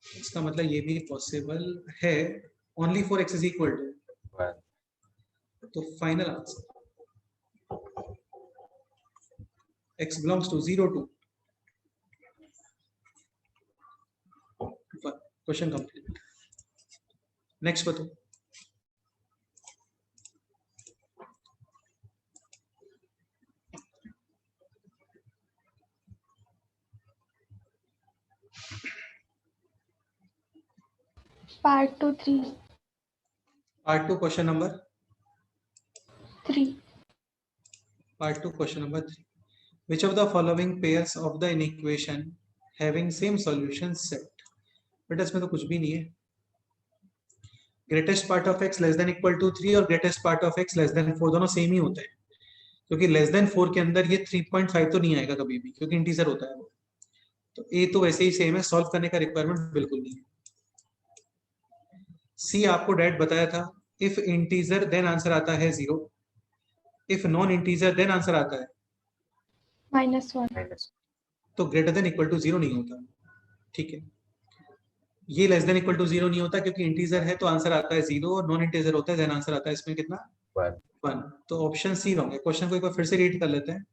इसका मतलब ये भी पॉसिबल है only for x is equal to 1. तो final answer x belongs to 0 2 1। Question complete. Next बताओ। part 2 3 part 2 question number 3 Part 2 question number 3. Which of the following pairs of the inequation having same solution set? बेटा इसमें तो कुछ भी नहीं है। Greatest part of x less than equal to 3 और greatest part of x less than 4 दोनों same ही होते हैं, क्योंकि लेस देन 4 के अंदर ये 3.5 तो नहीं आएगा कभी भी क्योंकि इंटीजर होता है वो। तो a तो वैसे ही सेम है, सॉल्व करने का रिक्वायरमेंट बिल्कुल नहीं है। C आपको डायरेक्ट बताया था, इफ इंटीजर देन आंसर आता है 0, if non integer then answer आता है -1 Minus. तो ग्रेटर देन इक्वल टू 0 नहीं होता, ठीक है। ये लेस देन इक्वल टू 0 नहीं होता क्योंकि इंटीजर है तो आंसर आता है 0 और नॉन इंटीजर होता है देन आंसर आता है इसमें कितना 1. 1। तो ऑप्शन सी रॉन्ग है। क्वेश्चन को एक बार फिर से रीड कर लेते हैं,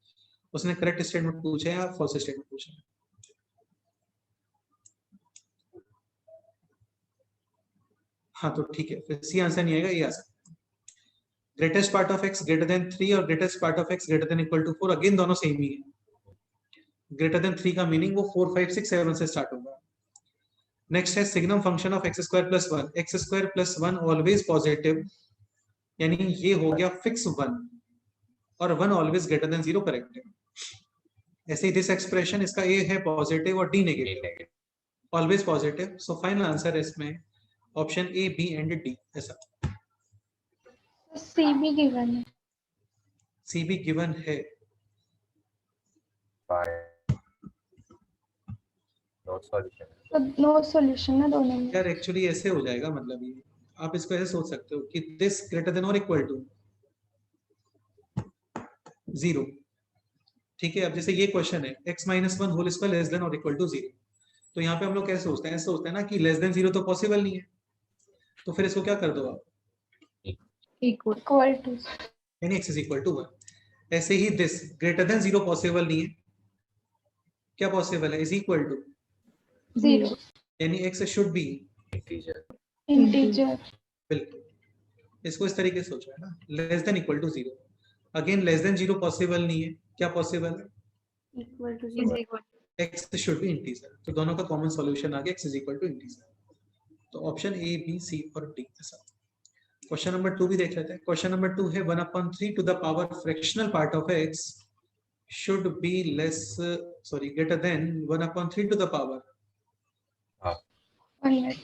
उसने करेक्ट स्टेटमेंट पूछे या फॉल्स स्टेटमेंट पूछे। हाँ तो ठीक है, फिर सी आंसर नहीं आएगा, ये आ सकता है। Greatest part of x greater than 3 और greatest part of x greater than equal to 4, again दोनों सेम ही है। ग्रेटर देन 3 का मीनिंग वो 4 5 6 7 से स्टार्ट होगा। नेक्स्ट है signum function of x square plus 1, x square plus 1 always positive, यानी ये हो गया फिक्स 1 और 1 ऑलवेज ग्रेटर देन 0, करेक्ट है। ऐसे ही दिस एक्सप्रेशन, इसका ए है पॉजिटिव और डी ये negative, negative, always positive. So final answer इसमें option A, B and D, ऐसा। सी भी गिवन है। सी भी गिवन है, नो सॉल्यूशन। तो नो सॉल्यूशन ना दोनों में। यार एक्चुअली ऐसे हो जाएगा, मतलब ये आप इसको ऐसे सोच सकते हो कि दिस ग्रेटर देन और इक्वल टू 0, ठीक है। अब जैसे ये क्वेश्चन है x minus 1 whole square less than और इक्वल टू 0, तो यहाँ पे हम लोग कैसे सोचते हैं, ऐसे सोचते हैं ना कि लेस देन 0 तो पॉसिबल नहीं है, तो फिर इसको क्या कर दो आप, इक्वल टू, यानी x इज इक्वल टू 1। ऐसे ही दिस ग्रेटर देन 0 पॉसिबल नहीं है, क्या पॉसिबल है, इज इक्वल टू 0, यानी x should be integer, integer, बिल्कुल। इसको इस तरीके से सोचो है ना, less than equal to 0। Again less than 0 possible नहीं है, क्या पॉसिबल है, equal to 0, x should be integer. तो दोनों का कॉमन सॉल्यूशन आ गया, x is equal to integer. तो ऑप्शन ए, बी, सी और डी ऐसा। क्वेश्चन नंबर 2 भी देख लेते हैं। क्वेश्चन नंबर 2 है 1/3 to the power fractional part of x should be less, sorry, greater than 1/3 to the power।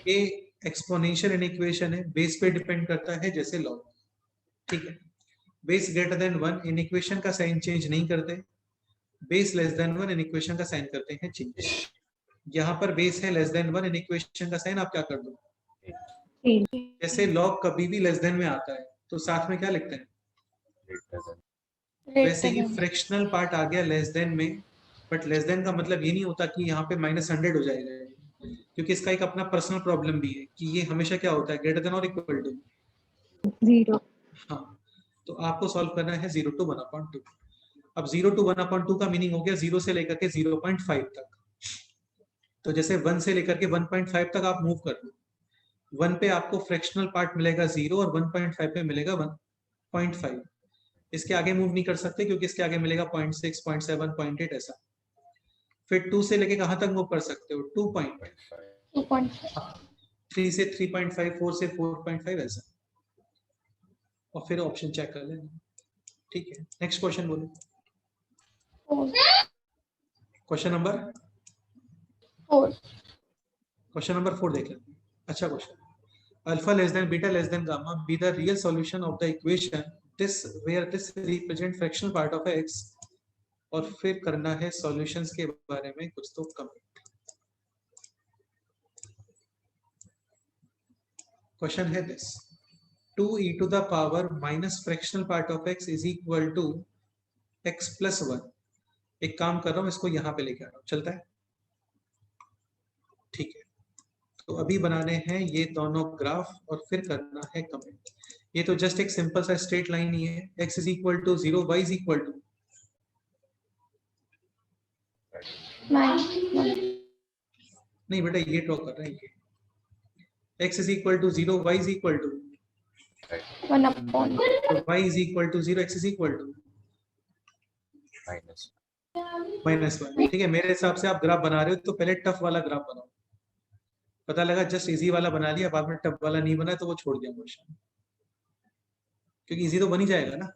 ये एक्सपोनेंशियल इनइक्वेशन है, बेस पे डिपेंड करता है जैसे लॉग, ठीक है। बेस ग्रेटर देन 1 इनइक्वेशन का साइन चेंज नहीं करते, बेस लेस देन 1 इनइक्वेशन का साइन करते हैं चेंज। यहाँ पर बेस है लेस देन 1, इनइक्वेशन का साइन आप क्या कर दो, जैसे लॉग कभी भी लेस देन में आता है तो साथ में क्या लिखते हैं, वैसे ही फ्रैक्शनल पार्ट आ गया लेस देन में, बट लेस देन का मतलब ये नहीं होता कि यहाँ पे -100 हो जाएगा, क्योंकि इसका एक अपना पर्सनल प्रॉब्लम भी है कि ये हमेशा क्या होता है, ग्रेटर देन और इक्वल टू 0। हाँ, तो आपको सॉल्व करना है 0 to 1/2। अब 0 to 1/2 का मीनिंग हो गया 0 से लेकर के 0.5 तक। तो जैसे 1 से लेकर के 1.5 तक आप मूव कर लो, 1 पे आपको फ्रैक्शनल पार्ट मिलेगा 0 और 1.5 पे मिलेगा 1.5। इसके आगे मूव नहीं कर सकते क्योंकि इसके आगे मिलेगा 0.6, 0.7, 0.8 ऐसा। फिर 2 से लेके कहां तक मूव कर सकते हो, 2.5, 3 से 3.5, 4 से 4.5 ऐसा, और फिर ऑप्शन चेक कर लेना, ठीक है। नेक्स्ट क्वेश्चन बोलो, क्वेश्चन नंबर 4 देख लेते हैं। अच्छा question, alpha less than beta less than gamma be the real solution of the equation this where this represent fractional part of x, और फिर करना है सॉल्यूशंस के बारे में कुछ तो कमेंट। क्वेश्चन है this, 2e to the power minus fractional part of x is equal to x plus 1। एक काम कर रहा हूं, इसको यहां पे लेके आ रहा हूं, चलता है, ठीक है। तो अभी बनाने हैं ये दोनों ग्राफ और फिर करना है कमेंट। ये तो जस्ट एक सिंपल सा स्ट्रेट लाइन ही है, x is equal to 0, y is equal to, नहीं बेटा ये ड्रॉ कर रहे हैं, ये x is equal to 0, y is equal to 1/, y is equal to 0, x is equal to -1। ठीक है, मेरे हिसाब से आप ग्राफ बना रहे हो तो पहले टफ वाला ग्राफ बनाओ। पता लगा जस्ट इजी वाला बना लिया, बाद में टफ वाला नहीं बना तो वो छोड़ दिया क्वेश्चन, क्योंकि इजी तो बन ही जाएगा ना।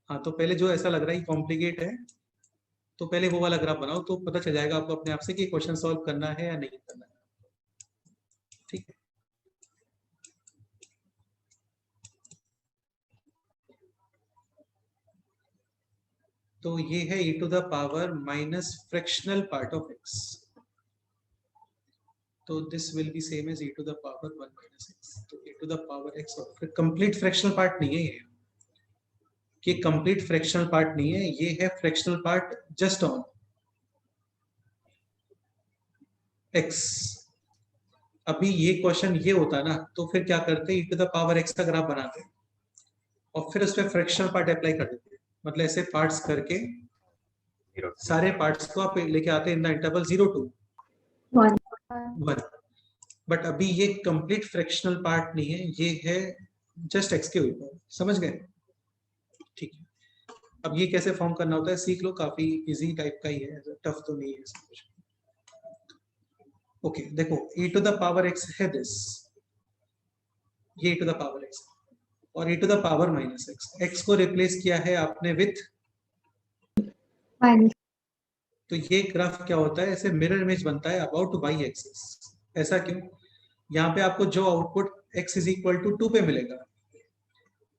हाँ, तो पहले जो ऐसा लग रहा है कॉम्प्लिकेट है तो पहले वो वाला ग्राफ बनाओ, तो पता चल जाएगा आपको अपने आप से कि क्वेश्चन सॉल्व करना है या नहीं करना है, ठीक है। तो ये है e to the power minus fractional part of x, तो this will be same as e to the power 1 minus x। तो e to the power x, और फिर कंप्लीट फ्रैक्शनल पार्ट नहीं है ये, कि कंप्लीट फ्रैक्शनल पार्ट नहीं है, ये है fractional part just on x। अभी ये क्वेश्चन ये होता ना तो फिर क्या करते, e to the power x का ग्राफ बनाते और फिर उस पर फ्रैक्शनल पार्ट अप्लाई कर देते, मतलब ऐसे पार्ट्स करके सारे पार्ट्स को आप लेके आते इन द इंटरवल 0 to 1। बट अभी ये कंप्लीट फ्रैक्शनल पार्ट नहीं है, ये है जस्ट एक्स के ऊपर, समझ गए? ठीक है, अब ये कैसे फॉर्म करना होता है सीख लो, काफी इजी टाइप का ही है, टफ तो नहीं है सब कुछ। ओके देखो, e to the power x है दिस, ये e to the power x और e to the power minus x को रिप्लेस किया है आपने विथ, माइनस तो ये ग्राफ क्या होता है, ऐसे मिरर इमेज बनता है अबाउट y एक्सिस। ऐसा क्यों? यहाँ पे आपको जो output x is equal to 2 पे मिलेगा,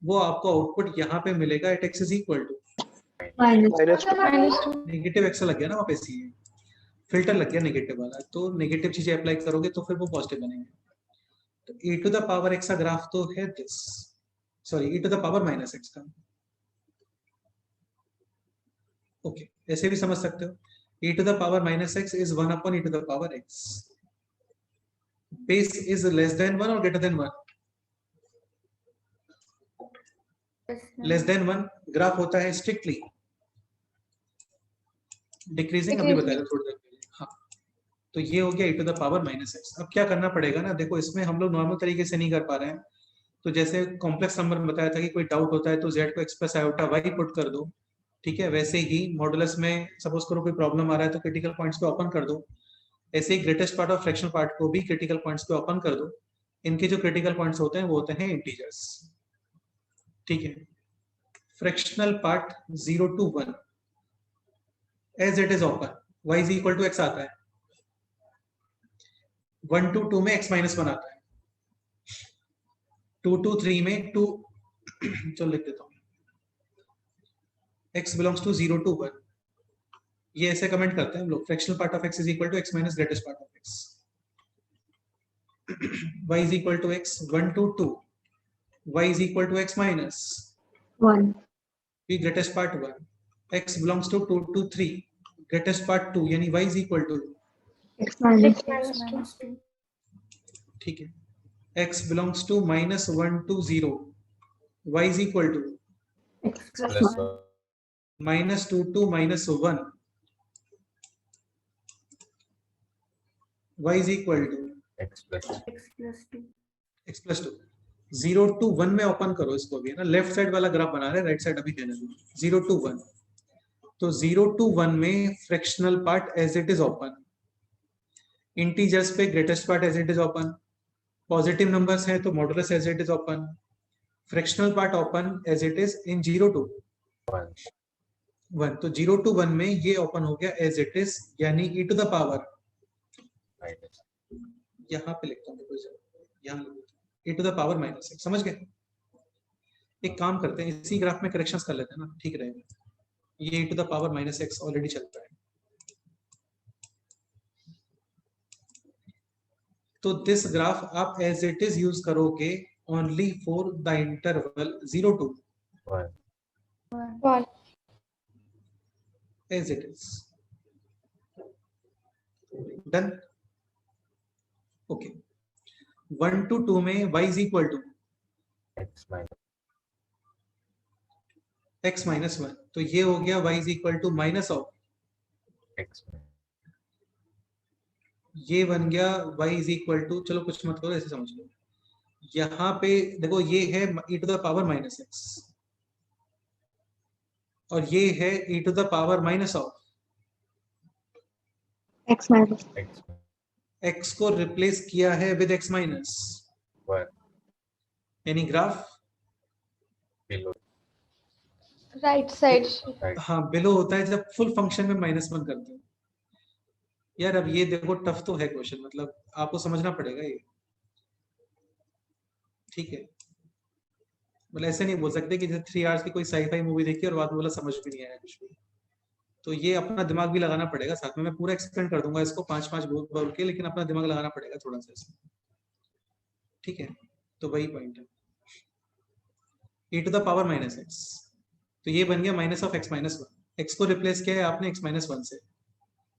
वो आपको आउटपुट यहाँ पे मिलेगा at x is equal to minus negative x लग गया ना, वहाँ पे सी फिल्टर लग गया नेगेटिव वाला, तो नेगेटिव चीजें अप्लाई करोगे तो फिर वो पॉजिटिव बनेंगे। तो e to the power x का ग्राफ तो है this, sorry e to the power minus x का। ओके ऐसे भी समझ सकते हो, e to the power minus x is 1 upon e to the power x। Base is less than 1 और greater than 1? Less than 1 graph होता है strictly decreasing, अभी बताया था थोड़ी देर पहले। हाँ, तो ये हो गया e to the power minus x। अब क्या करना पड़ेगा ना, देखो इसमें हम लोग नॉर्मल तरीके से नहीं कर पा रहे हैं, तो जैसे कॉम्प्लेक्स नंबर में बताया था कि कोई डाउट होता है तो z को x plus iota y put कर दो, ठीक है? वैसे ही मॉडुलस में सपोज करो कोई प्रॉब्लम आ रहा है तो क्रिटिकल पॉइंट्स पे ओपन कर दो, ऐसे ही ग्रेटेस्ट पार्ट और फ्रैक्शनल पार्ट को भी क्रिटिकल पॉइंट्स पे ओपन कर दो। इनके जो क्रिटिकल पॉइंट्स होते हैं वो होते हैं इंटीजर्स, ठीक है? Fractional part 0 to 1 as it is open, y is equal to x आता है, 1 to 2 में x माइनस 1 आता है, 2 to 3 में 2 चलो लिख देता हूँ, x बिलोंग्स टू 0 to 1। ये ऐसे कमेंट करते हैं हम लोग, fractional part of x is equal to x minus greatest part of x, y is equal to x 1 to 2, y is equal to x minus 1 p greatest part 1, x belongs to 2 to 3, greatest part 2, यानी y is equal to, x minus 2 ठीक है, x belongs to minus 1 to 0, y is equal to x plus plus 1 minus 2 to minus 1, y is equal to x plus x plus 2। 0 to 1 में open करो इसको भी, है ना? Left side वाला graph बना रहे हैं, राइट साइड अभी देने दो। 0 to 1, तो 0 to 1 में fractional part as it is open, integers पे greatest part as it is open, positive numbers हैं तो modulus as it is open, fractional part open as it is in 0 to 1। तो 0 to 1 में ये open हो गया as it is, यानी e to the power, minus यहाँ पे लिखता हूँ, यहाँ e to the power minus 6, समझ गए? एक काम करते हैं, इसी ग्राफ में करेक्शंस कर लेते हैं ना, ठीक रहेगा। ये e to the power minus 6 already चलता है, तो दिस ग्राफ आप एज इट इज यूज करोगे only for the interval 0 to 1 as it is. Done? Okay, 1 to 2 में y is equal to x minus x minus 1, तो ये हो गया y is equal to minus of, x ये बन गया y इज इक्वल टू, चलो कुछ मत करो ऐसे समझ लो, यहाँ पे देखो ये है e to the power minus x और ये है e to the power minus of, x minus x को रिप्लेस किया है विद x माइनस, 1 यानी ग्राफ बिलो राइट साइड हाँ बिलो होता है जब फुल फंक्शन में -1 करते हो। यार अब ये देखो टफ तो है क्वेश्चन, मतलब आपको समझना पड़ेगा ये, ठीक है? मतलब ऐसे नहीं बोल सकते कि जैसे 3 आवर्स की कोई साईफाई मूवी देखी और बाद में बोला समझ भी नहीं आया कुछ भी, तो ये अपना दिमाग भी लगाना पड़ेगा साथ में। मैं पूरा एक्सप्लेन कर दूंगा इसको 5-5 बोल के, लेकिन अपना दिमाग लगाना पड़ेगा थोड़ा सा इसमें, ठीक है? तो वही पॉइंट है, e to the power minus x, तो ये बन गया minus of x minus 1, x को रिप्लेस किया है आपने x माइनस 1 से,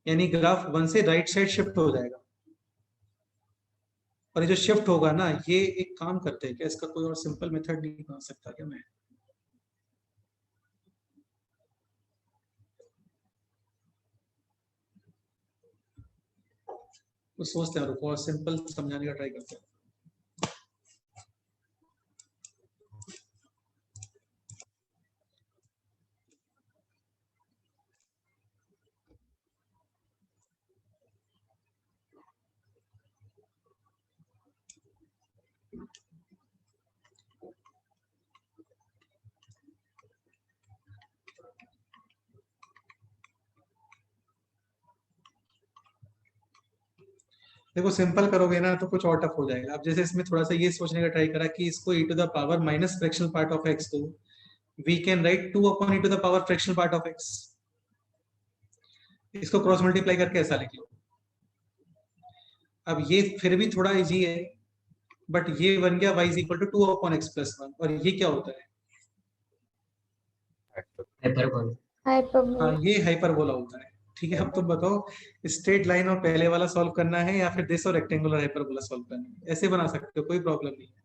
यानी ग्राफ 1 से राइट साइड शिफ्ट हो जाएगा। और ये जो शिफ्ट होगा ना, ये एक काम करते हैं क्या, इसका कोई और सिंपल मेथड नहीं बना सकता क्या मैं? तो सोचते हैं, रुको और सिंपल समझाने का ट्राई करते हैं। देखो सिंपल करोगे ना तो कुछ और टफ हो जाएगा। अब जैसे इसमें थोड़ा सा ये सोचने का ट्राई करा कि इसको e to the power minus fractional part of x, तो we can write 2 upon e to the power fractional part of x। इसको क्रॉस मल्टीप्लाई करके ऐसा लिख लो। अब ये फिर भी थोड़ा इजी है, बट ये बन गया y is equal to 2 upon x plus 1, और ये क्या होता है? हाइपरबोला। हाइपरबोला। हाँ, ये हाइपरबोला होता है। ठीक है, अब तुम बताओ स्ट्रेट लाइन और पहले वाला सॉल्व करना है या फिर दिस और रेक्टेंगुलर हाइपरबोला सॉल्व करना है। ऐसे बना सकते हो, कोई प्रॉब्लम नहीं है।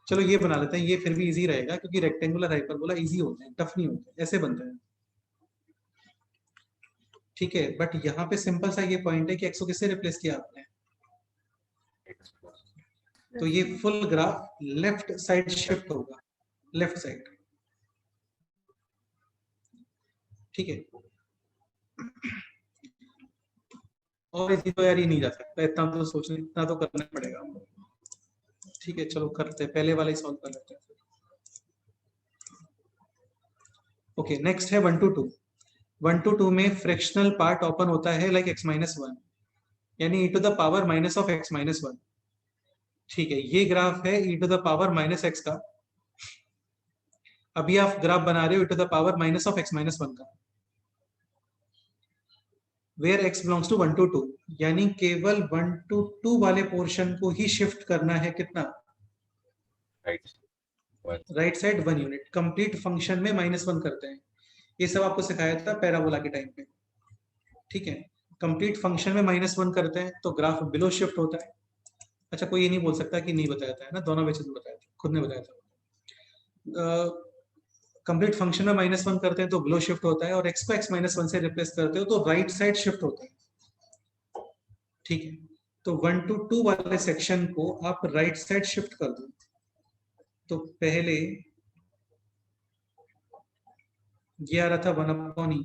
चलो ये बना लेते हैं, ये फिर भी इजी रहेगा क्योंकि रेक्टेंगुलर हाइपरबोला इजी होते हैं, टफ नहीं होते, ऐसे बनते हैं। ठीक है, बट यहाँ पे सिंपल सा ये पॉइंट है कि x को किससे रिप्लेस किया आपने? x plus तो ये full graph left side shift होगा, लेफ्ट साइड। ठीक है, और इसी तो यार ही नहीं जा सकता, इतना तो सोचने, इतना तो करना पड़ेगा हमको। ठीक है, चलो करते हैं, पहले वाला ही सॉल्व कर लेते हैं। ओके, नेक्स्ट है 1 to 2। 1 to 2 में फ्रैक्शनल पार्ट ओपन होता है लाइक x माइनस 1, यानी e to the power minus of x minus 1। ठीक है, ये ग्राफ है e to the power minus x का। अभी आप ग्राफ बना रहे हो e to the power minus of x minus 1 का, where x belongs to 1 to 2, यानी केवल 1 to 2 वाले पोर्शन को ही शिफ्ट करना है। कितना? right 1 right side 1 unit. Complete function में -1 करते हैं, ये सब आपको सिखाया था पैराबोला के टाइम पे। ठीक है, कंप्लीट फंक्शन में -1 करते हैं तो ग्राफ बिलो शिफ्ट होता है। अच्छा, कोई ये नहीं बोल सकता कि नहीं बताया था, है ना, दोनों बेचेस बताया था, खुद ने बताया था। कंप्लीट फंक्शन में -1 करते हैं तो बिलो शिफ्ट होता है, और x को x माइनस 1 से रिप्लेस करते हो तो राइट साइड शिफ्ट होता है। ठीक है, तो 1 to 2 वाले सेक्शन को आप राइट साइड शिफ्ट कर दो। तो पहले ये आ रहा था 1 अपॉन ई,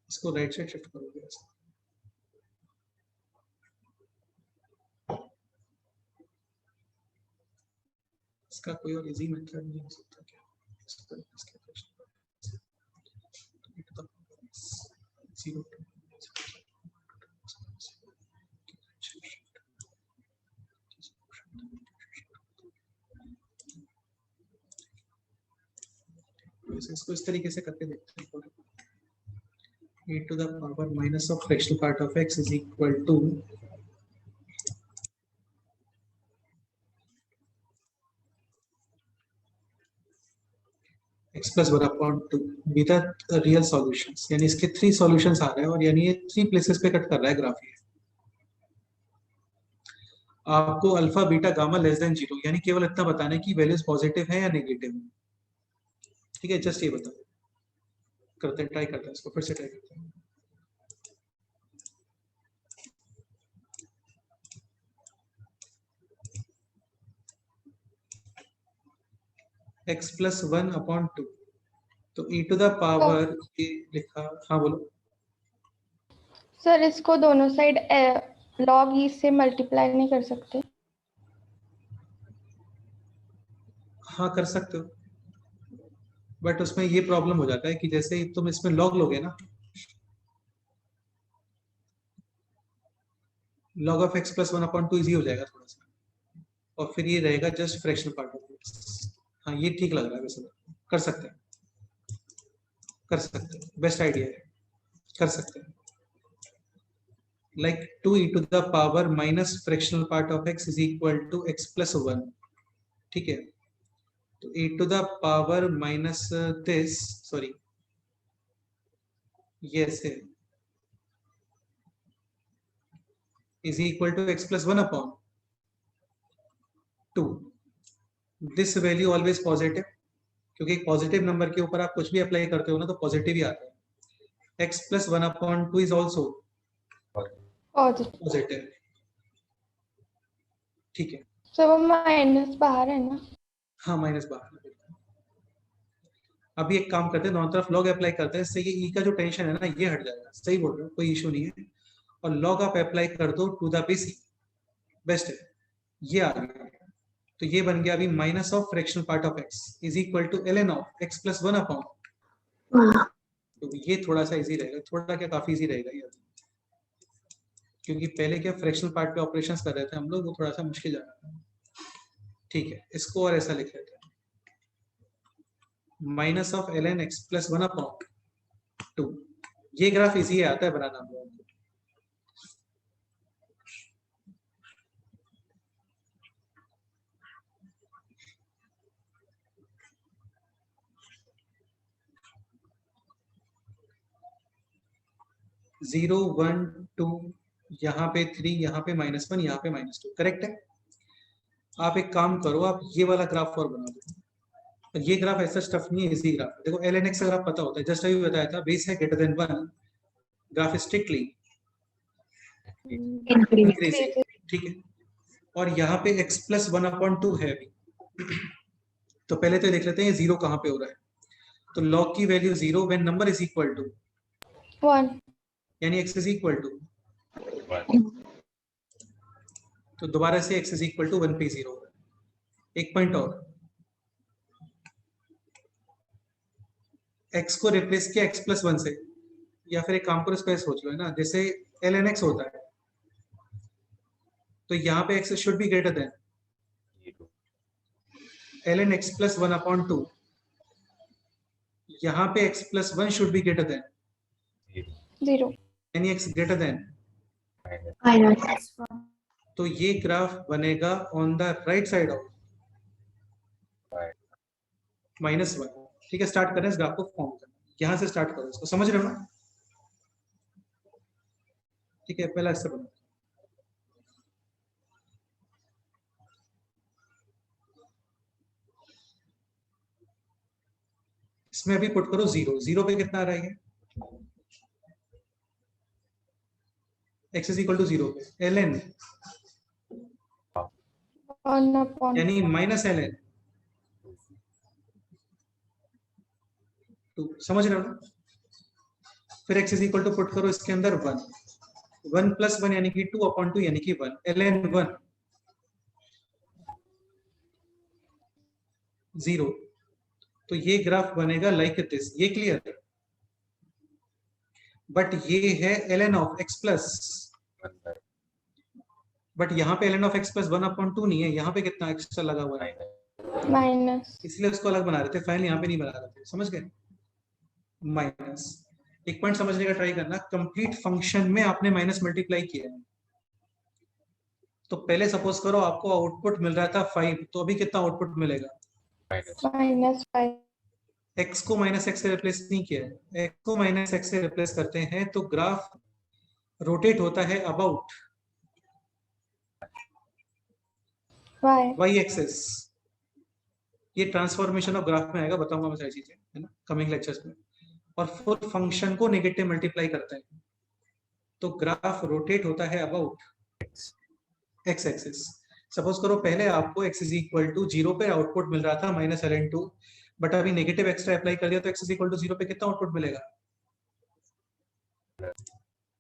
इसको राइट साइड शिफ्ट करोगे ऐसे। इसका कोई और इजी मेथड नहीं हो सकता क्या? इसके इसको इस तरीके से करके देखते हैं। e to the power minus of fractional part of x is equal to x plus 1 upon 2 with the real solutions, यानी इसके 3 सॉल्यूशंस आ रहे हैं, और यानी ये 3 प्लेसेस पे कट कर रहा है ग्राफ। ये आपको alpha beta gamma less than 0, यानी केवल इतना बताना है कि वैल्यूज पॉजिटिव है या नेगेटिव है। ठीक है, जस्ट ये बताओ। करते हैं, ट्राई करते हैं, इसको फिर से ट्राई करते हैं। x प्लस 1 अपॉन 2, तो e टू द पावर ये लिखा। हाँ बोलो। सर इसको दोनों साइड log e से मल्टीप्लाई नहीं कर सकते? हाँ कर सकते हो, बट उसमें ये प्रॉब्लम हो जाता है कि जैसे तुम इसमें लॉग लोगे ना, log of x plus 1 upon 2 easy हो जाएगा थोड़ा सा, और फिर ये रहेगा just fractional part of x। हाँ, ये ठीक लग रहा है वैसे, कर सकते हैं, कर सकते हैं, बेस्ट आइडिया है, कर सकते हैं। Like 2 e to the power minus fractional part of x is equal to x plus 1। ठीक है, तो e to the power minus this, sorry ये ऐसे is equal to x plus 1 upon 2। This value always positive, क्योंकि एक positive number के ऊपर आप कुछ भी अप्लाई करते हो ना तो पॉजिटिव ही आता है। x plus 1 upon 2 is also positive. Positive. ठीक है, सर वो माइनस बाहर है ना? हाँ माइनस बाहर है, बिल्कुल। अभी एक काम करते हैं, दोनों तरफ लॉग अप्लाई करते हैं, इससे ये ई का जो टेंशन है ना ये हट जाएगा। सही बोल रहे हो, कोई इशू नहीं है। और लॉग आप अप्लाई कर दो to the base E, best है। ये आ गया, तो ये बन गया अभी minus of fractional part of x is equal to ln of x plus 1 upon, तो ये थोड़ा सा इजी रहेगा, थोड़ा क्या काफी इजी रहेगा ये, क्योंकि पहले क्या फ्रैक्शनल पार्ट पे ऑपरेशंस कर रहे थे हम लोग, वो थोड़ा सा मुश्किल जा रहा है। ठीक है, इसको और ऐसा लिख लेते हैं, minus of ln x plus 1 upon 2। ये ग्राफ इजी आता है बनाना हम लोगों को। जीरो 1 2, यहाँ पे 3, यहाँ पे -1, यहाँ पे -2, करेक्ट है। आप एक काम करो, आप ये वाला ग्राफ और बना दो। ये ग्राफ ऐसा स्टफ नहीं है, इजी ग्राफ। देखो ln x अगर आप पता होता है, जस्ट अभी बताया था, बेस है greater than 1, graph strictly increasing, ठीक है। और यहाँ पे x प्लस 1 अपॉन 2 है अभी, तो पहले तो देख लेते हैं जीरो कहाँ पे हो रहा है। तो log की value 0 when number is equal to 1, यानी x इज इक्वल टू, 1, तो दोबारा से x इज इक्वल टू 1 पे 0 हो रहा है। एक पॉइंट और, x को रिप्लेस किया x प्लस 1 से, या फिर एक काम करो इसको सोच लो, है ना, जैसे ln x होता है, तो यहाँ पे x should be greater than 0, ln x plus 1 upon 2, यहाँ पे x plus 1 should be greater than 0, यानी x ग्रेटर देन, माइनस तो ये ग्राफ बनेगा on the right side of -1। ठीक है, स्टार्ट करें इस ग्राफ को फॉर्म करना, यहाँ से स्टार्ट करो, इसको समझ रहे हो ना। ठीक है, पहला इससे बनो, इसमें अभी पुट करो 0, 0 पे कितना आ रहा है, x इज इक्वल टू 0 पे ln 1 upon यानी माइनस ln 2, समझ रहे हो ना। फिर x is equal to put करो इसके अंदर 1, 1 प्लस 1 यानी कि 2 अपॉन 2 यानी कि 1, ln 1 0, तो ये ग्राफ बनेगा लाइक दिस, ये क्लियर है। बट ये है ln of x plus, 1 but यहाँ पे ln of x plus 1 upon 2 नहीं है, यहाँ पे कितना एक्स्ट्रा लगा हुआ है, माइनस माइनस, इसलिए उसको अलग बना रहे थे, फाइनल यहाँ पे नहीं बना रहे थे, समझ गए। माइनस, एक पॉइंट समझने का ट्राई करना, कंप्लीट फंक्शन में आपने माइनस मल्टीप्लाई किया है, तो पहले सपोज करो आपको आउटपुट मिल रहा था 5, तो अभी कितना आउटपुट मिलेगा, माइनस -5, x को माइनस x से रिप्लेस नहीं किया है, x को माइनस x से रिप्लेस करते हैं तो ग्राफ रोटेट होता है अबाउट y, y एक्सिस। ये ट्रांसफॉर्मेशन ऑफ ग्राफ में आएगा, बताऊंगा मैं सारी चीजें, है ना, कमिंग लेक्चर्स में। और फुल फंक्शन को नेगेटिव मल्टीप्लाई करते हैं, तो ग्राफ रोटेट होता है अबाउट x एक्सिस। सपोज करो पहले आपको x इज इक्वल टू 0 पे आउटपुट मिल रहा था -ln 2, बट अभी नेगेटिव एक्स्ट्रा अप्लाई कर दिया तो x इज इक्वल टू 0 पे कितना आउटपुट मिलेगा,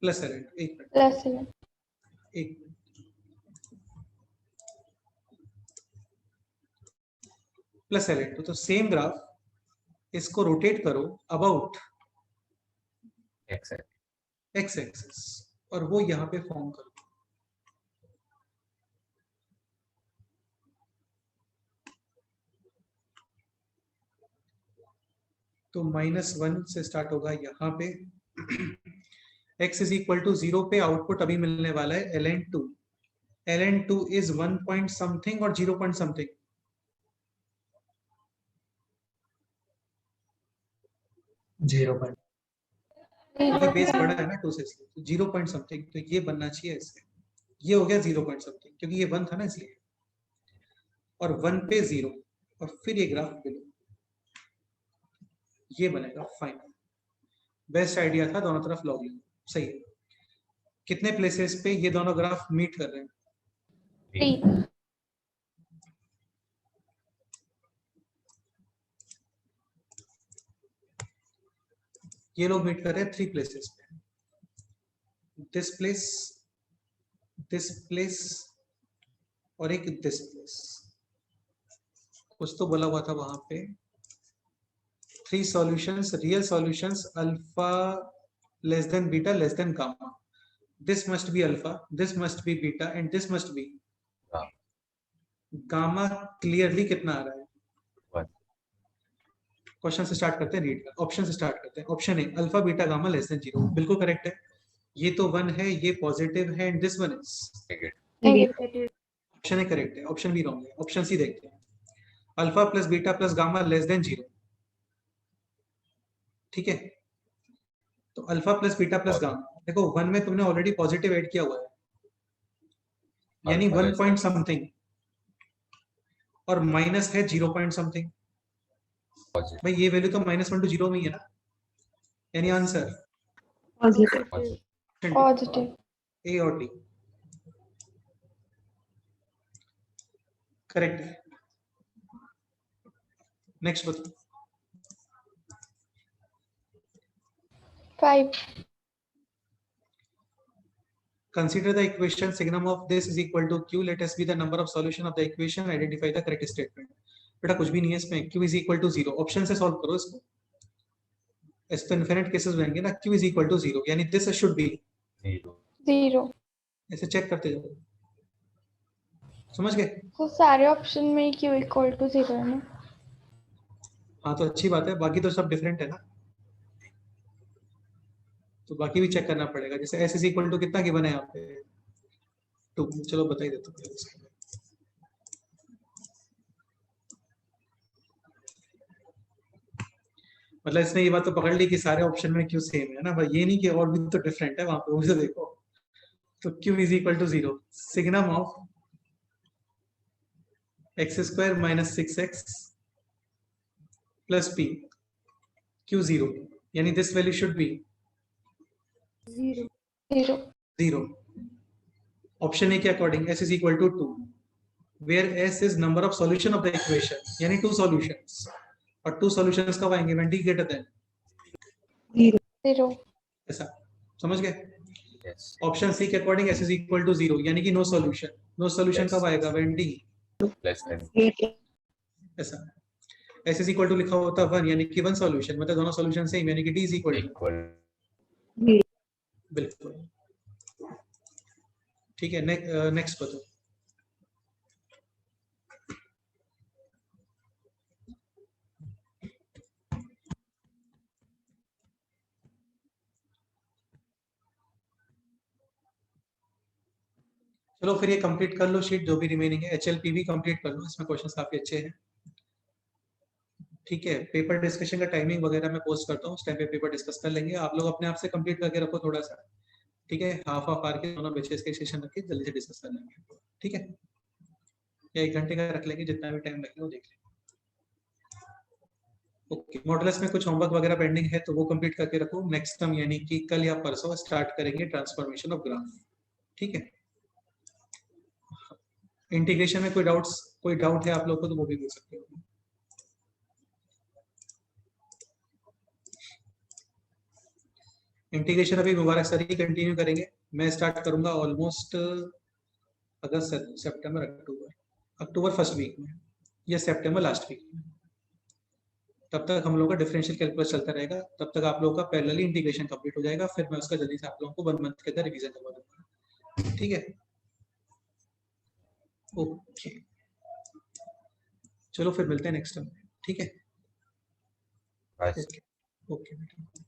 प्लस ln 2। एक मिनट, प्लस 11, एक मिनट, प्लस ln 2, तो सेम ग्राफ, इसको रोटेट करो अबाउट x है, x एक्सिस, और वो यहाँ पे फॉर्म करो। तो -1 से स्टार्ट होगा यहाँ पे, x इज इक्वल टू 0 पे आउटपुट अभी मिलने वाला है ln 2, ln 2 is 1 point something और 0 पॉइंट समथिंग, 0 पर क्योंकि बेस बड़ा है ना 2 से, इसलिए तो 0 पॉइंट समथिंग, तो ये बनना चाहिए इससे, ये हो गया 0 पॉइंट समथिंग, क्योंकि ये 1 था ना इसलिए, और 1 पे 0, और फिर ये ग्राफ बिलो, ये बनेगा फाइनल। बेस्ट आइडिया था, दोनों तरफ लॉग लो, सही है। कितने प्लेसेस पे ये दोनों ग्राफ मीट कर रहे हैं, 3, ये लोग मीट कर रहे हैं 3 प्लेसेस पे, दिस प्लेस और एक दिस प्लेस। कुछ तो बोला हुआ था वहां पे, 3 solutions, real solutions alpha less than beta less than gamma. This must be alpha, this must be beta and this must be gamma. Clearly कितना आ रहा है? क्वेश्चन से स्टार्ट करते हैं, रीड का ऑप्शन से स्टार्ट करते हैं। Option A alpha beta gamma less than 0, बिल्कुल करेक्ट है। ये तो 1 है, ये पॉजिटिव है and this one is negative. Option A correct है, ऑप्शन बी रॉन्ग है। ऑप्शन सी देखते हैं, alpha plus beta plus gamma less than 0। ठीक है, तो alpha plus beta plus gamma, देखो 1 में तुमने ऑलरेडी पॉजिटिव ऐड किया हुआ है, यानी 1 पॉइंट समथिंग, और माइनस है 0 पॉइंट समथिंग। भाई ये वैल्यू तो -1 to 0 में ही है ना, यानी आंसर पॉजिटिव। ए और डी करेक्ट है। नेक्स्ट बताओ। 5 Consider the equation signum of this is equal to q. Let s be the number of solution of the equation. Identify the correct statement. बेटा कुछ भी नहीं है इसमें, q is equal to 0। Option से solve करो इसको, इस तो इनफिनिट केसेस बनेंगे ना। q is equal to 0 यानी दिस शुड बी 0। ऐसे चेक करते जाओ, समझ गए? तो सारे ऑप्शन में q इक्वल टू 0 है ना? हाँ तो अच्छी बात है, बाकी तो सब डिफरेंट है ना, तो बाकी भी चेक करना पड़ेगा। जैसे s इज इक्वल टू कितना गिवन है यहाँ पे 2, चलो बता ही देता हूँ। मतलब इसने ये बात तो पकड़ ली कि सारे ऑप्शन में क्यू सेम है ना भाई, ये नहीं कि और भी तो डिफरेंट है वहां पे, वो भी तो देखो। तो Q is equal to 0 signum of x² - 6x plus p, q 0 यानी this value should be 0। Option A के according s is equal to 2, where s is number of solution of the equation, यानी 2 solutions, और 2 solutions कब आएंगे? When d greater than 0। ऐसा समझ गए? Option C के according s is equal to 0 यानी कि नो सॉल्यूशन। नो सॉल्यूशन कब आएगा? व्हेन d ऐसा। s इज इक्वल टू लिखा होता 1 यानी कि 1 सॉल्यूशन, मतलब दोनों सॉल्यूशन सेम, यानी कि d इज इक्वल टू बिल्कुल ठीक है। नेक्स्ट बताओ। चलो फिर ये कंप्लीट कर लो शीट, जो भी रिमेनिंग है। HLP भी कंप्लीट कर लो, इसमें क्वेश्चंस काफी अच्छे हैं। ठीक है, पेपर डिस्कशन का टाइमिंग वगैरह मैं पोस्ट करता हूँ, उस टाइम पे पेपर डिस्कस कर लेंगे। आप लोग अपने आप से कंप्लीट करके रखो थोड़ा सा, ठीक है? हाफ आवर के दोनों बैचेस के सेशन रख के जल्दी से डिस्कस कर लेंगे, ठीक है? या 1 घंटे का रख लेंगे, जितना भी टाइम लगेगा वो देख लेंगे। ओके, मॉडल्स में कुछ होमवर्क वगैरह पेंडिंग है तो वो कंप्लीट करके रखो। नेक्स्ट टर्म यानी कि कल या परसों स्टार्ट करेंगे ट्रांसफॉर्मेशन ऑफ ग्राफ, ठीक है? इंटीग्रेशन में कोई डाउट है आप लोग को तो वो भी पूछ सकते हो। इंटीग्रेशन अभी मुबारक सर ही कंटिन्यू करेंगे, मैं स्टार्ट करूंगा ऑलमोस्ट अगस्त सितंबर अक्टूबर फर्स्ट वीक में या सितंबर लास्ट वीक में। तब तक हम लोगों का डिफरेंशियल कैलकुलस चलता रहेगा, तब तक आप लोगों का पैरेलली इंटीग्रेशन कंप्लीट हो जाएगा, फिर मैं उसका जल्दी से आप लोगों को 1 मंथ के अंदर रिवीजन करवा दूंगा, ठीक है? ओके चलो फिर मिलते हैं नेक्स्ट टाइम, ठीक है? Okay okay.